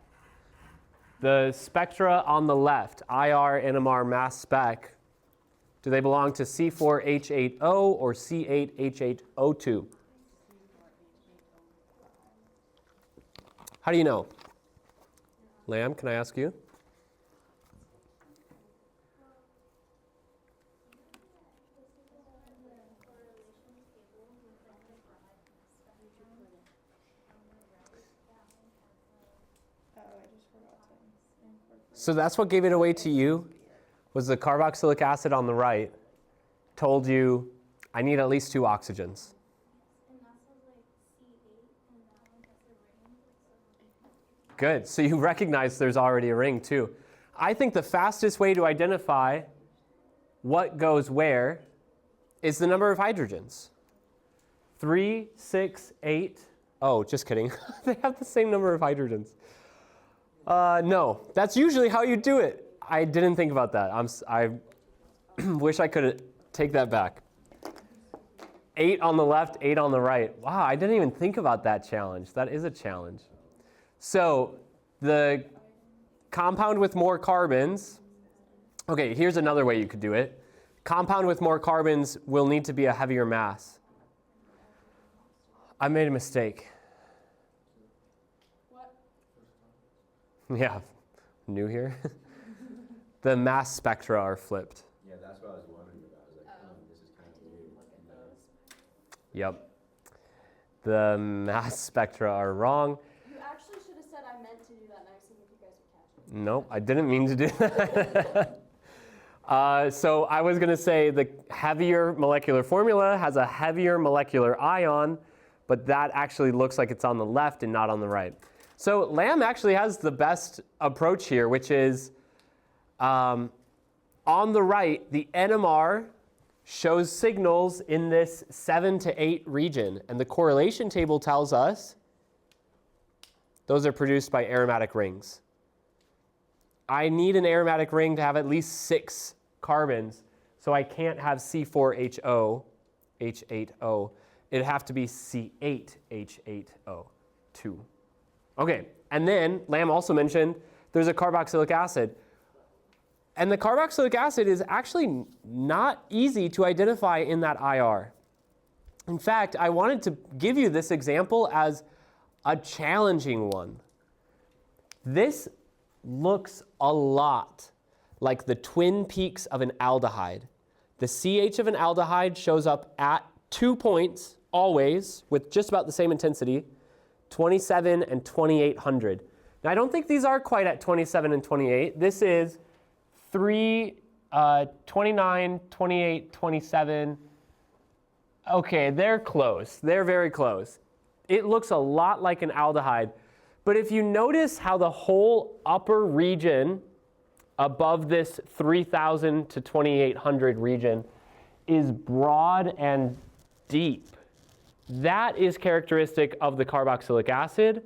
The spectra on the left, IR, NMR, mass spec, do they belong to C4H8O or C8H8O2? How do you know? Lamb, can I ask you? So that's what gave it away to you, was the carboxylic acid on the right told you, I need at least 2 oxygens. Good, so you recognize there's already a ring too. I think the fastest way to identify what goes where is the number of hydrogens. 3, 6, 8. Oh, just kidding. They have the same number of hydrogens. No, that's usually how you do it. I didn't think about that. I wish I could take that back. 8 on the left, 8 on the right. Wow, I didn't even think about that challenge. That is a challenge. So the compound with more carbons, okay, here's another way you could do it. Compound with more carbons will need to be a heavier mass. I made a mistake. What? Yeah, new here. The mass spectra are flipped. Yeah, that's what I was wondering about. I was like, this is kind of weird. Yep. The mass spectra are wrong. You actually should have said I meant to do that next, and if you guys would catch it. Nope, I didn't mean to do that. So I was going to say the heavier molecular formula has a heavier molecular ion, but that actually looks like it's on the left and not on the right. So Lamb actually has the best approach here, which is on the right, the NMR shows signals in this 7 to 8 region, and the correlation table tells us those are produced by aromatic rings. I need an aromatic ring to have at least 6 carbons, so I can't have C4HO, H8O. It'd have to be C8H8O, 2. Okay, and then Lamb also mentioned there's a carboxylic acid. And the carboxylic acid is actually not easy to identify in that IR. In fact, I wanted to give you this example as a challenging one. This looks a lot like the twin peaks of an aldehyde. The CH of an aldehyde shows up at 2 points, always, with just about the same intensity, 27 and 2800. Now, I don't think these are quite at 27 and 28. This is 3, 29, 28, 27. Okay, they're close. They're very close. It looks a lot like an aldehyde. But if you notice how the whole upper region above this 3,000 to 2,800 region is broad and deep, that is characteristic of the carboxylic acid,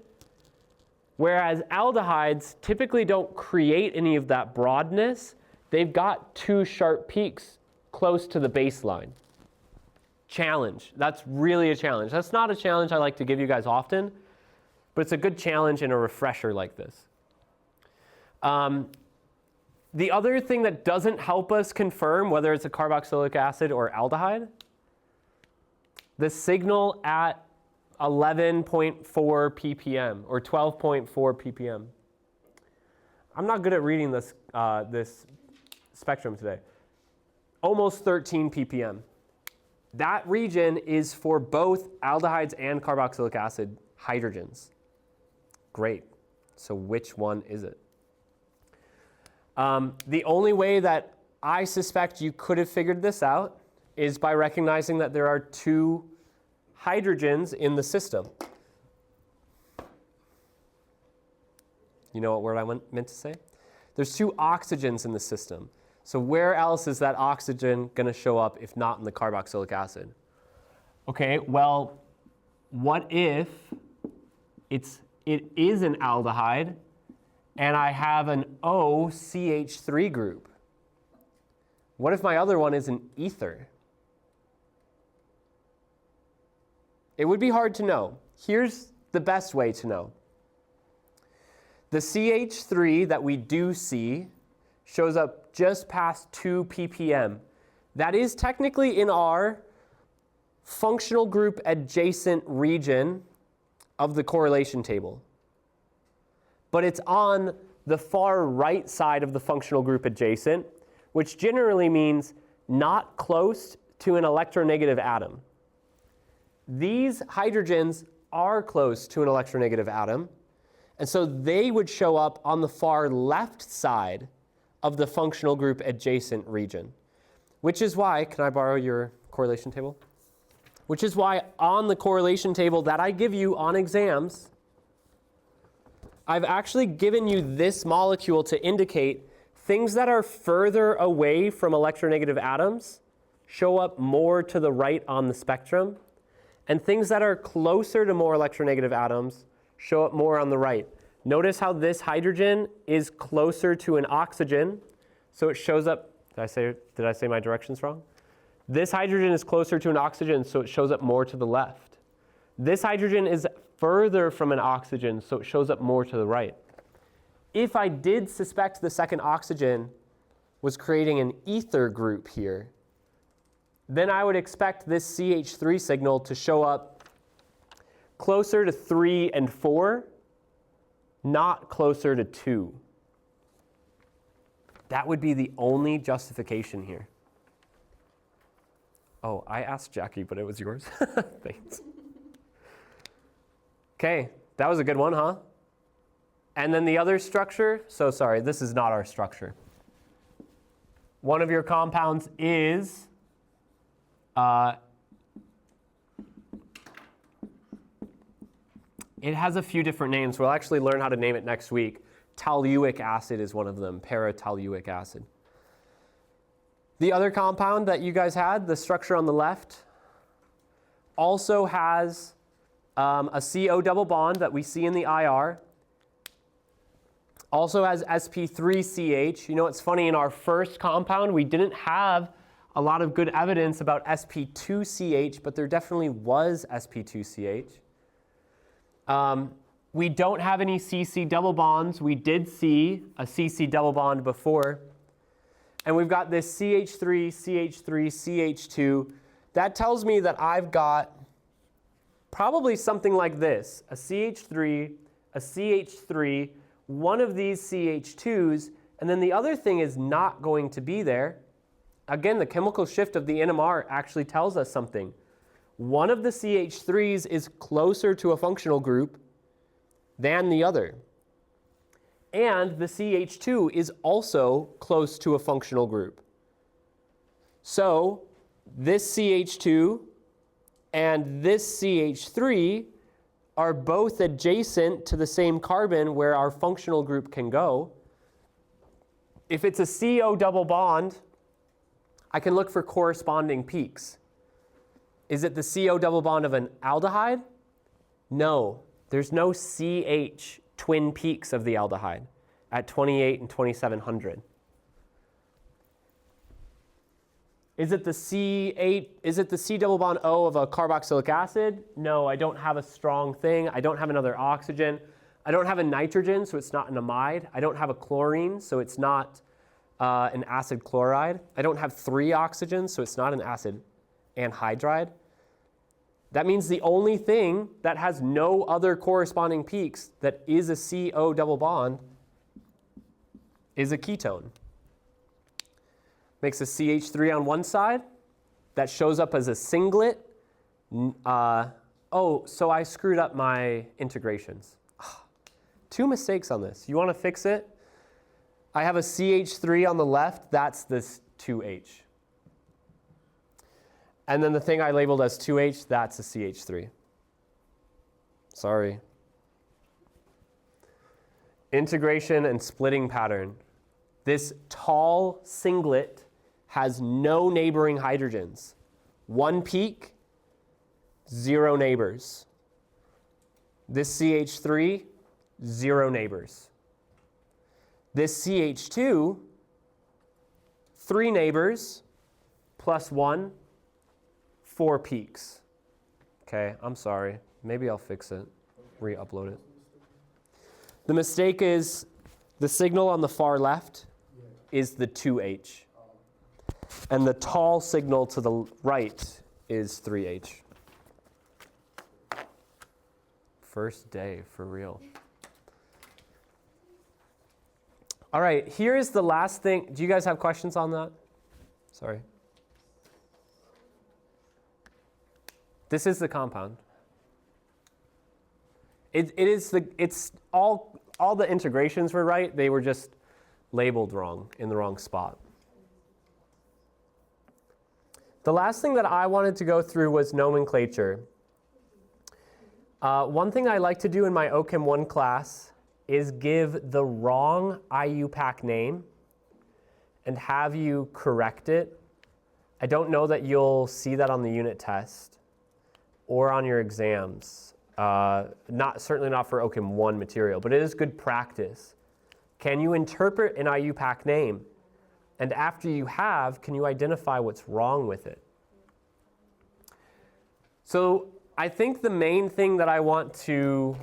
whereas aldehydes typically don't create any of that broadness. They've got 2 sharp peaks close to the baseline. Challenge. That's really a challenge. That's not a challenge I like to give you guys often, but it's a good challenge and a refresher like this. The other thing that doesn't help us confirm whether it's a carboxylic acid or aldehyde, the signal at 11.4 ppm or 12.4 ppm. I'm not good at reading this, this spectrum today. Almost 13 ppm. That region is for both aldehydes and carboxylic acid hydrogens. Great. So which one is it? The only way that I suspect you could have figured this out is by recognizing that there are 2 hydrogens in the system. You know what word I meant to say? There's 2 oxygens in the system. So where else is that oxygen going to show up if not in the carboxylic acid? Okay, well, what if it is an aldehyde and I have an OCH3 group? What if my other one is an ether? It would be hard to know. Here's the best way to know. The CH3 that we do see shows up just past 2 ppm. That is technically in our functional group adjacent region of the correlation table. But it's on the far right side of the functional group adjacent, which generally means not close to an electronegative atom. These hydrogens are close to an electronegative atom, and so they would show up on the far left side of the functional group adjacent region, which is why, can I borrow your correlation table? Which is why on the correlation table that I give you on exams, I've actually given you this molecule to indicate things that are further away from electronegative atoms show up more to the right on the spectrum, and things that are closer to more electronegative atoms show up more on the right. Notice how this hydrogen is closer to an oxygen, so it shows up, did I say my directions wrong? This hydrogen is closer to an oxygen, so it shows up more to the left. This hydrogen is further from an oxygen, so it shows up more to the right. If I did suspect the second oxygen was creating an ether group here, then I would expect this CH3 signal to show up closer to 3 and 4, not closer to 2. That would be the only justification here. Oh, I asked Jackie, but it was yours. Thanks. Okay, that was a good one, huh? And then the other structure, so sorry, this is not our structure. One of your compounds is it has a few different names. We'll actually learn how to name it next week. Toluic acid is one of them, para-toluic acid. The other compound that you guys had, the structure on the left, also has a CO double bond that we see in the IR. Also has sp3CH. You know, it's funny, in our first compound, we didn't have a lot of good evidence about sp2CH, but there definitely was sp2CH. We don't have any CC double bonds. We did see a CC double bond before. And we've got this CH3, CH3, CH2. That tells me that I've got probably something like this, a CH3, a CH3, one of these CH2s, and then the other thing is not going to be there. Again, the chemical shift of the NMR actually tells us something. One of the CH3s is closer to a functional group than the other. And the CH2 is also close to a functional group. So this CH2 and this CH3 are both adjacent to the same carbon where our functional group can go. If it's a CO double bond, I can look for corresponding peaks. Is it the CO double bond of an aldehyde? No, there's no CH twin peaks of the aldehyde at 28 and 2700. Is it the C double bond O of a carboxylic acid? No, I don't have a strong thing. I don't have another oxygen. I don't have a nitrogen, so it's not an amide. I don't have a chlorine, so it's not an acid chloride. I don't have 3 oxygens, so it's not an acid anhydride. That means the only thing that has no other corresponding peaks that is a CO double bond is a ketone. Makes a CH3 on one side. That shows up as a singlet. Oh, so I screwed up my integrations. 2 mistakes on this. You want to fix it? I have a CH3 on the left. That's this 2H. And then the thing I labeled as 2H, that's a CH3. Sorry. Integration and splitting pattern. This tall singlet has no neighboring hydrogens. One peak, 0 neighbors. This CH3, 0 neighbors. This CH2, 3 neighbors, plus 1, 4 peaks. Okay, I'm sorry. Maybe I'll fix it, re-upload it. The mistake is the signal on the far left is the 2H. And the tall signal to the right is 3H. First day, for real. All right, here is the last thing. Do you guys have questions on that? Sorry. This is the compound. It's all the integrations were right. They were just labeled wrong, in the wrong spot. The last thing that I wanted to go through was nomenclature. One thing I like to do in my OChem 1 class is give the wrong IUPAC name and have you correct it. I don't know that you'll see that on the unit test or on your exams. Certainly not for OChem 1 material, but it is good practice. Can you interpret an IUPAC name? And after you have, can you identify what's wrong with it? So I think the main thing that I want to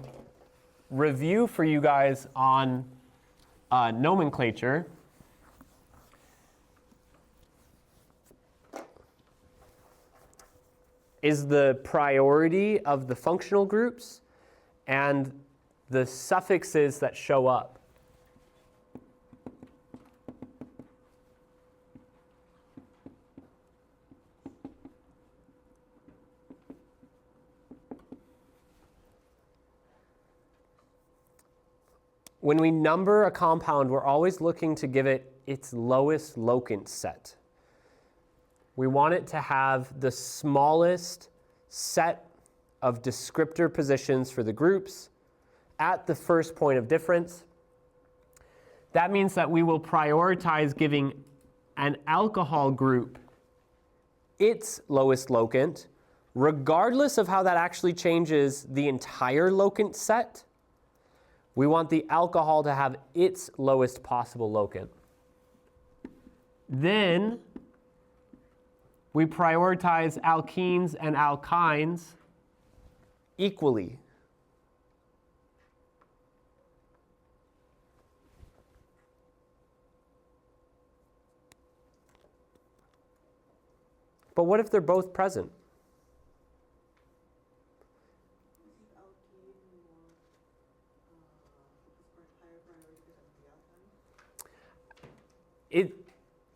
review for you guys on nomenclature is the priority of the functional groups and the suffixes that show up. When we number a compound, we're always looking to give it its lowest locant set. We want it to have the smallest set of descriptor positions for the groups at the first point of difference. That means that we will prioritize giving an alcohol group its lowest locant, regardless of how that actually changes the entire locant set. We want the alcohol to have its lowest possible locant. Then we prioritize alkenes and alkynes equally. But what if they're both present?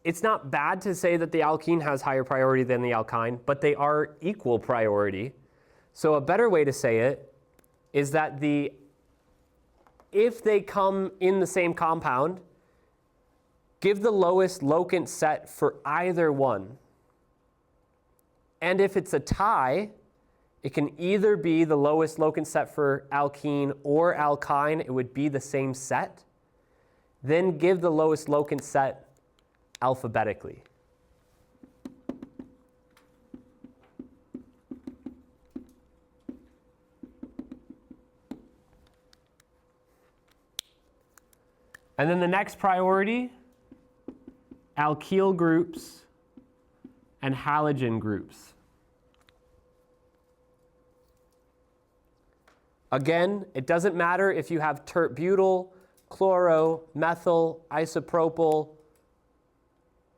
It's not bad to say that the alkene has higher priority than the alkyne, but they are equal priority. So a better way to say it is that if they come in the same compound, give the lowest locant set for either one. And if it's a tie, it can either be the lowest locant set for alkene or alkyne. It would be the same set. Then give the lowest locant set alphabetically. And then the next priority, alkyl groups and halogen groups. Again, it doesn't matter if you have tert-butyl, chloro, methyl, isopropyl,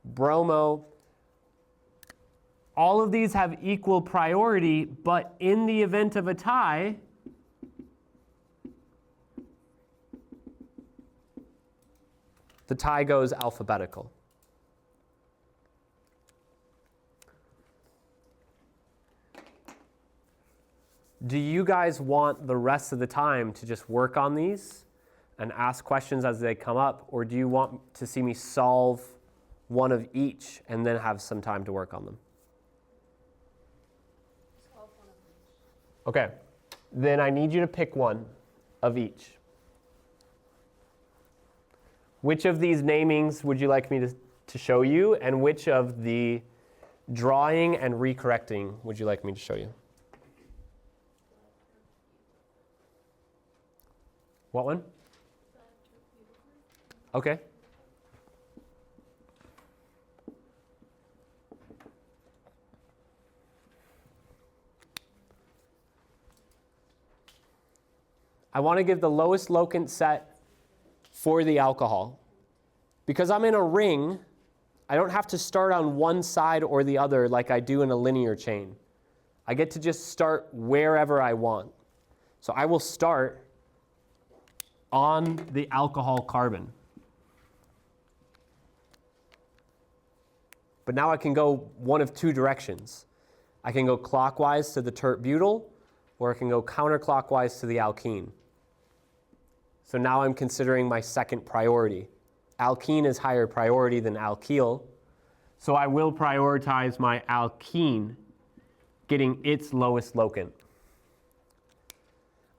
bromo. All of these have equal priority, but in the event of a tie, the tie goes alphabetical. Do you guys want the rest of the time to just work on these and ask questions as they come up, or do you want to see me solve one of each and then have some time to work on them? Solve one of each. Okay, then I need you to pick one of each. Which of these namings would you like me to show you, and which of the drawing and recorrecting would you like me to show you? What one? Okay. I want to give the lowest locant set for the alcohol. Because I'm in a ring, I don't have to start on one side or the other like I do in a linear chain. I get to just start wherever I want. So I will start on the alcohol carbon. But now I can go one of two directions. I can go clockwise to the tert-butyl, or I can go counterclockwise to the alkene. So now I'm considering my second priority. Alkene is higher priority than alkyl, so I will prioritize my alkene getting its lowest locant.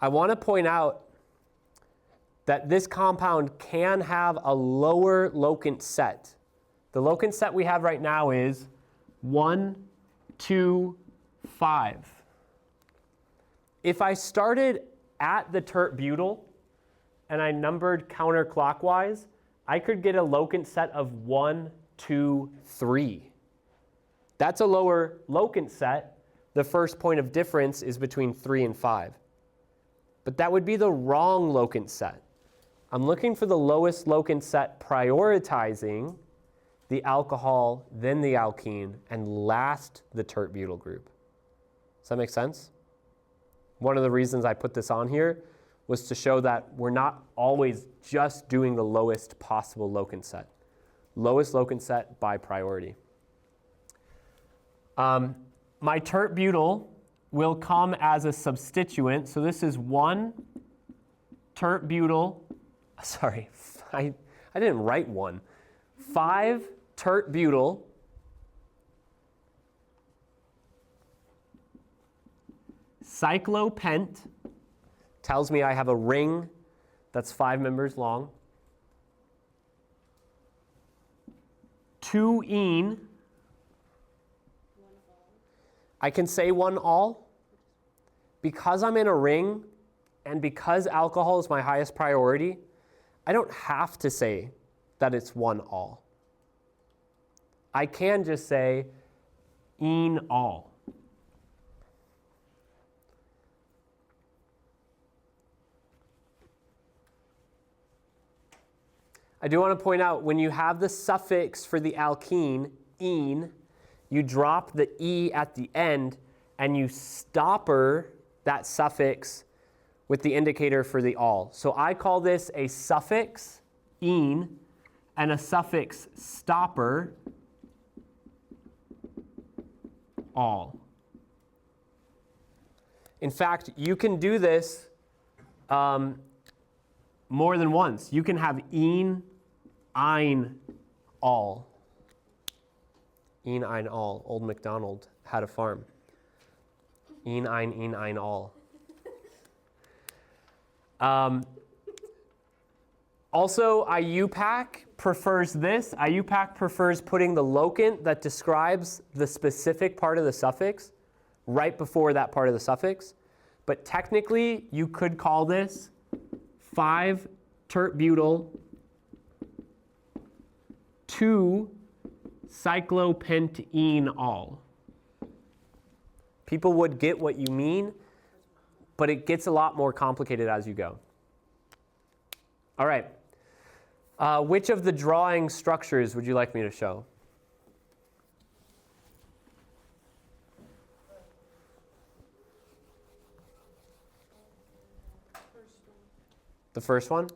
I want to point out that this compound can have a lower locant set. The locant set we have right now is 1, 2, 5. If I started at the tert-butyl and I numbered counterclockwise, I could get a locant set of 1, 2, 3. That's a lower locant set. The first point of difference is between 3 and 5. But that would be the wrong locant set. I'm looking for the lowest locant set, prioritizing the alcohol, then the alkene, and last the tert-butyl group. Does that make sense? One of the reasons I put this on here was to show that we're not always just doing the lowest possible locant set. Lowest locant set by priority. My tert-butyl will come as a substituent. So this is 1 tert-butyl. Sorry, I didn't write 1. 5 tert-butyl cyclopent tells me I have a ring that's 5 members long. 2-ene. I can say 1-all. Because I'm in a ring and because alcohol is my highest priority, I don't have to say that it's 1-all. I can just say ene-all. I do want to point out, when you have the suffix for the alkene, ene, you drop the e at the end and you stopper that suffix with the indicator for the all. So I call this a suffix, ene, and a suffix stopper, all. In fact, you can do this more than once. You can have ene, ein, all. Ene, ein, all. Old MacDonald had a farm. Ene, ein, all. Also, IUPAC prefers this. IUPAC prefers putting the locant that describes the specific part of the suffix right before that part of the suffix. But technically, you could call this 5 tert-butyl 2 cyclopentene-all. People would get what you mean, but it gets a lot more complicated as you go. All right. Which of the drawing structures would you like me to show? The first one?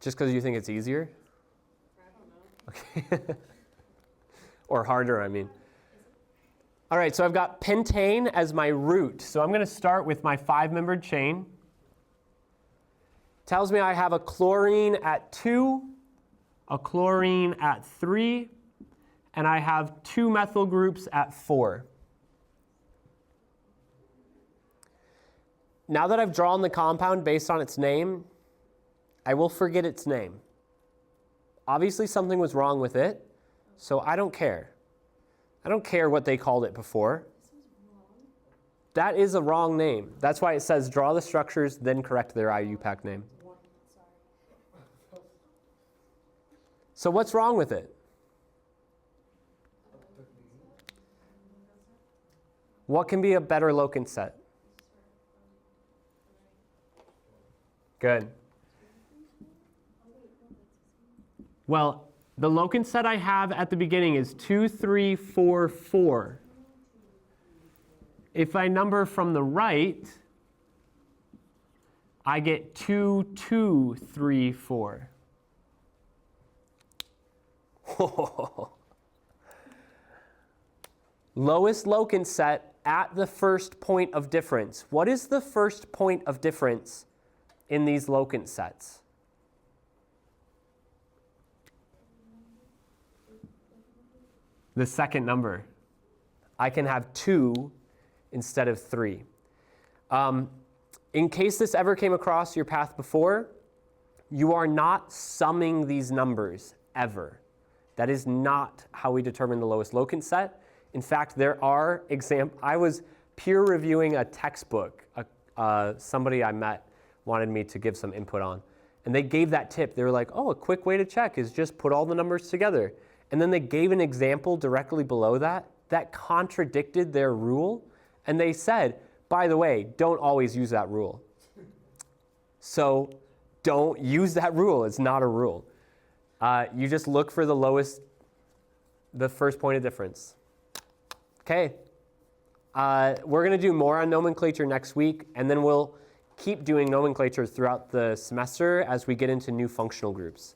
Just because you think it's easier? Okay. Or harder, I mean. All right, so I've got pentane as my root. So I'm going to start with my 5-membered chain. Tells me I have a chlorine at 2, a chlorine at 3, and I have 2 methyl groups at 4. Now that I've drawn the compound based on its name, I will forget its name. Obviously something was wrong with it, so I don't care. I don't care what they called it before. That is a wrong name. That's why it says draw the structures, then correct their IUPAC name. So what's wrong with it? What can be a better locant set? Good. Well, the locant set I have at the beginning is 2, 3, 4, 4. If I number from the right, I get 2, 2, 3, 4. Lowest locant set at the first point of difference. What is the first point of difference in these locant sets? The second number. I can have 2 instead of 3. In case this ever came across your path before, you are not summing these numbers ever. That is not how we determine the lowest locant set. In fact, there are examples. I was peer reviewing a textbook. Somebody I met wanted me to give some input on. And they gave that tip. They were like, oh, a quick way to check is just put all the numbers together. And then they gave an example directly below that contradicted their rule. And they said, by the way, don't always use that rule. So don't use that rule. It's not a rule. You just look for the first point of difference. Okay. We're going to do more on nomenclature next week, and then we'll keep doing nomenclature throughout the semester as we get into new functional groups.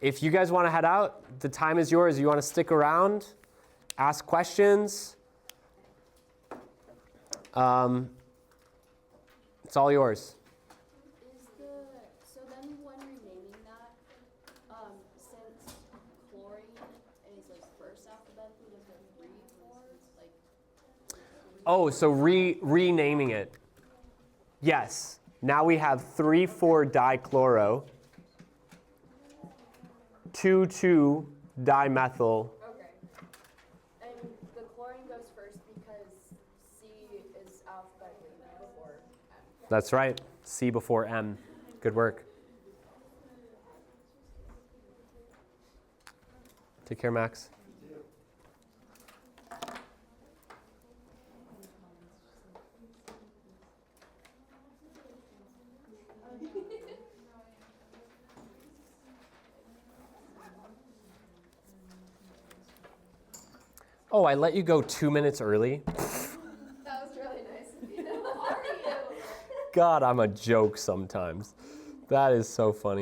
If you guys want to head out, the time is yours. You want to stick around, ask questions. It's all yours. So then when renaming that, since chlorine is like first alphabetically, does it read more like? Oh, so renaming it. Yes. Now we have 3,4-dichloro, 2,2-dimethyl. Okay. And the chlorine goes first because C is alphabetically before M. That's right. C before M. Good work. Take care, Max. Oh, I let you go 2 minutes early. That was really nice of you. How are you? God, I'm a joke sometimes. That is so funny.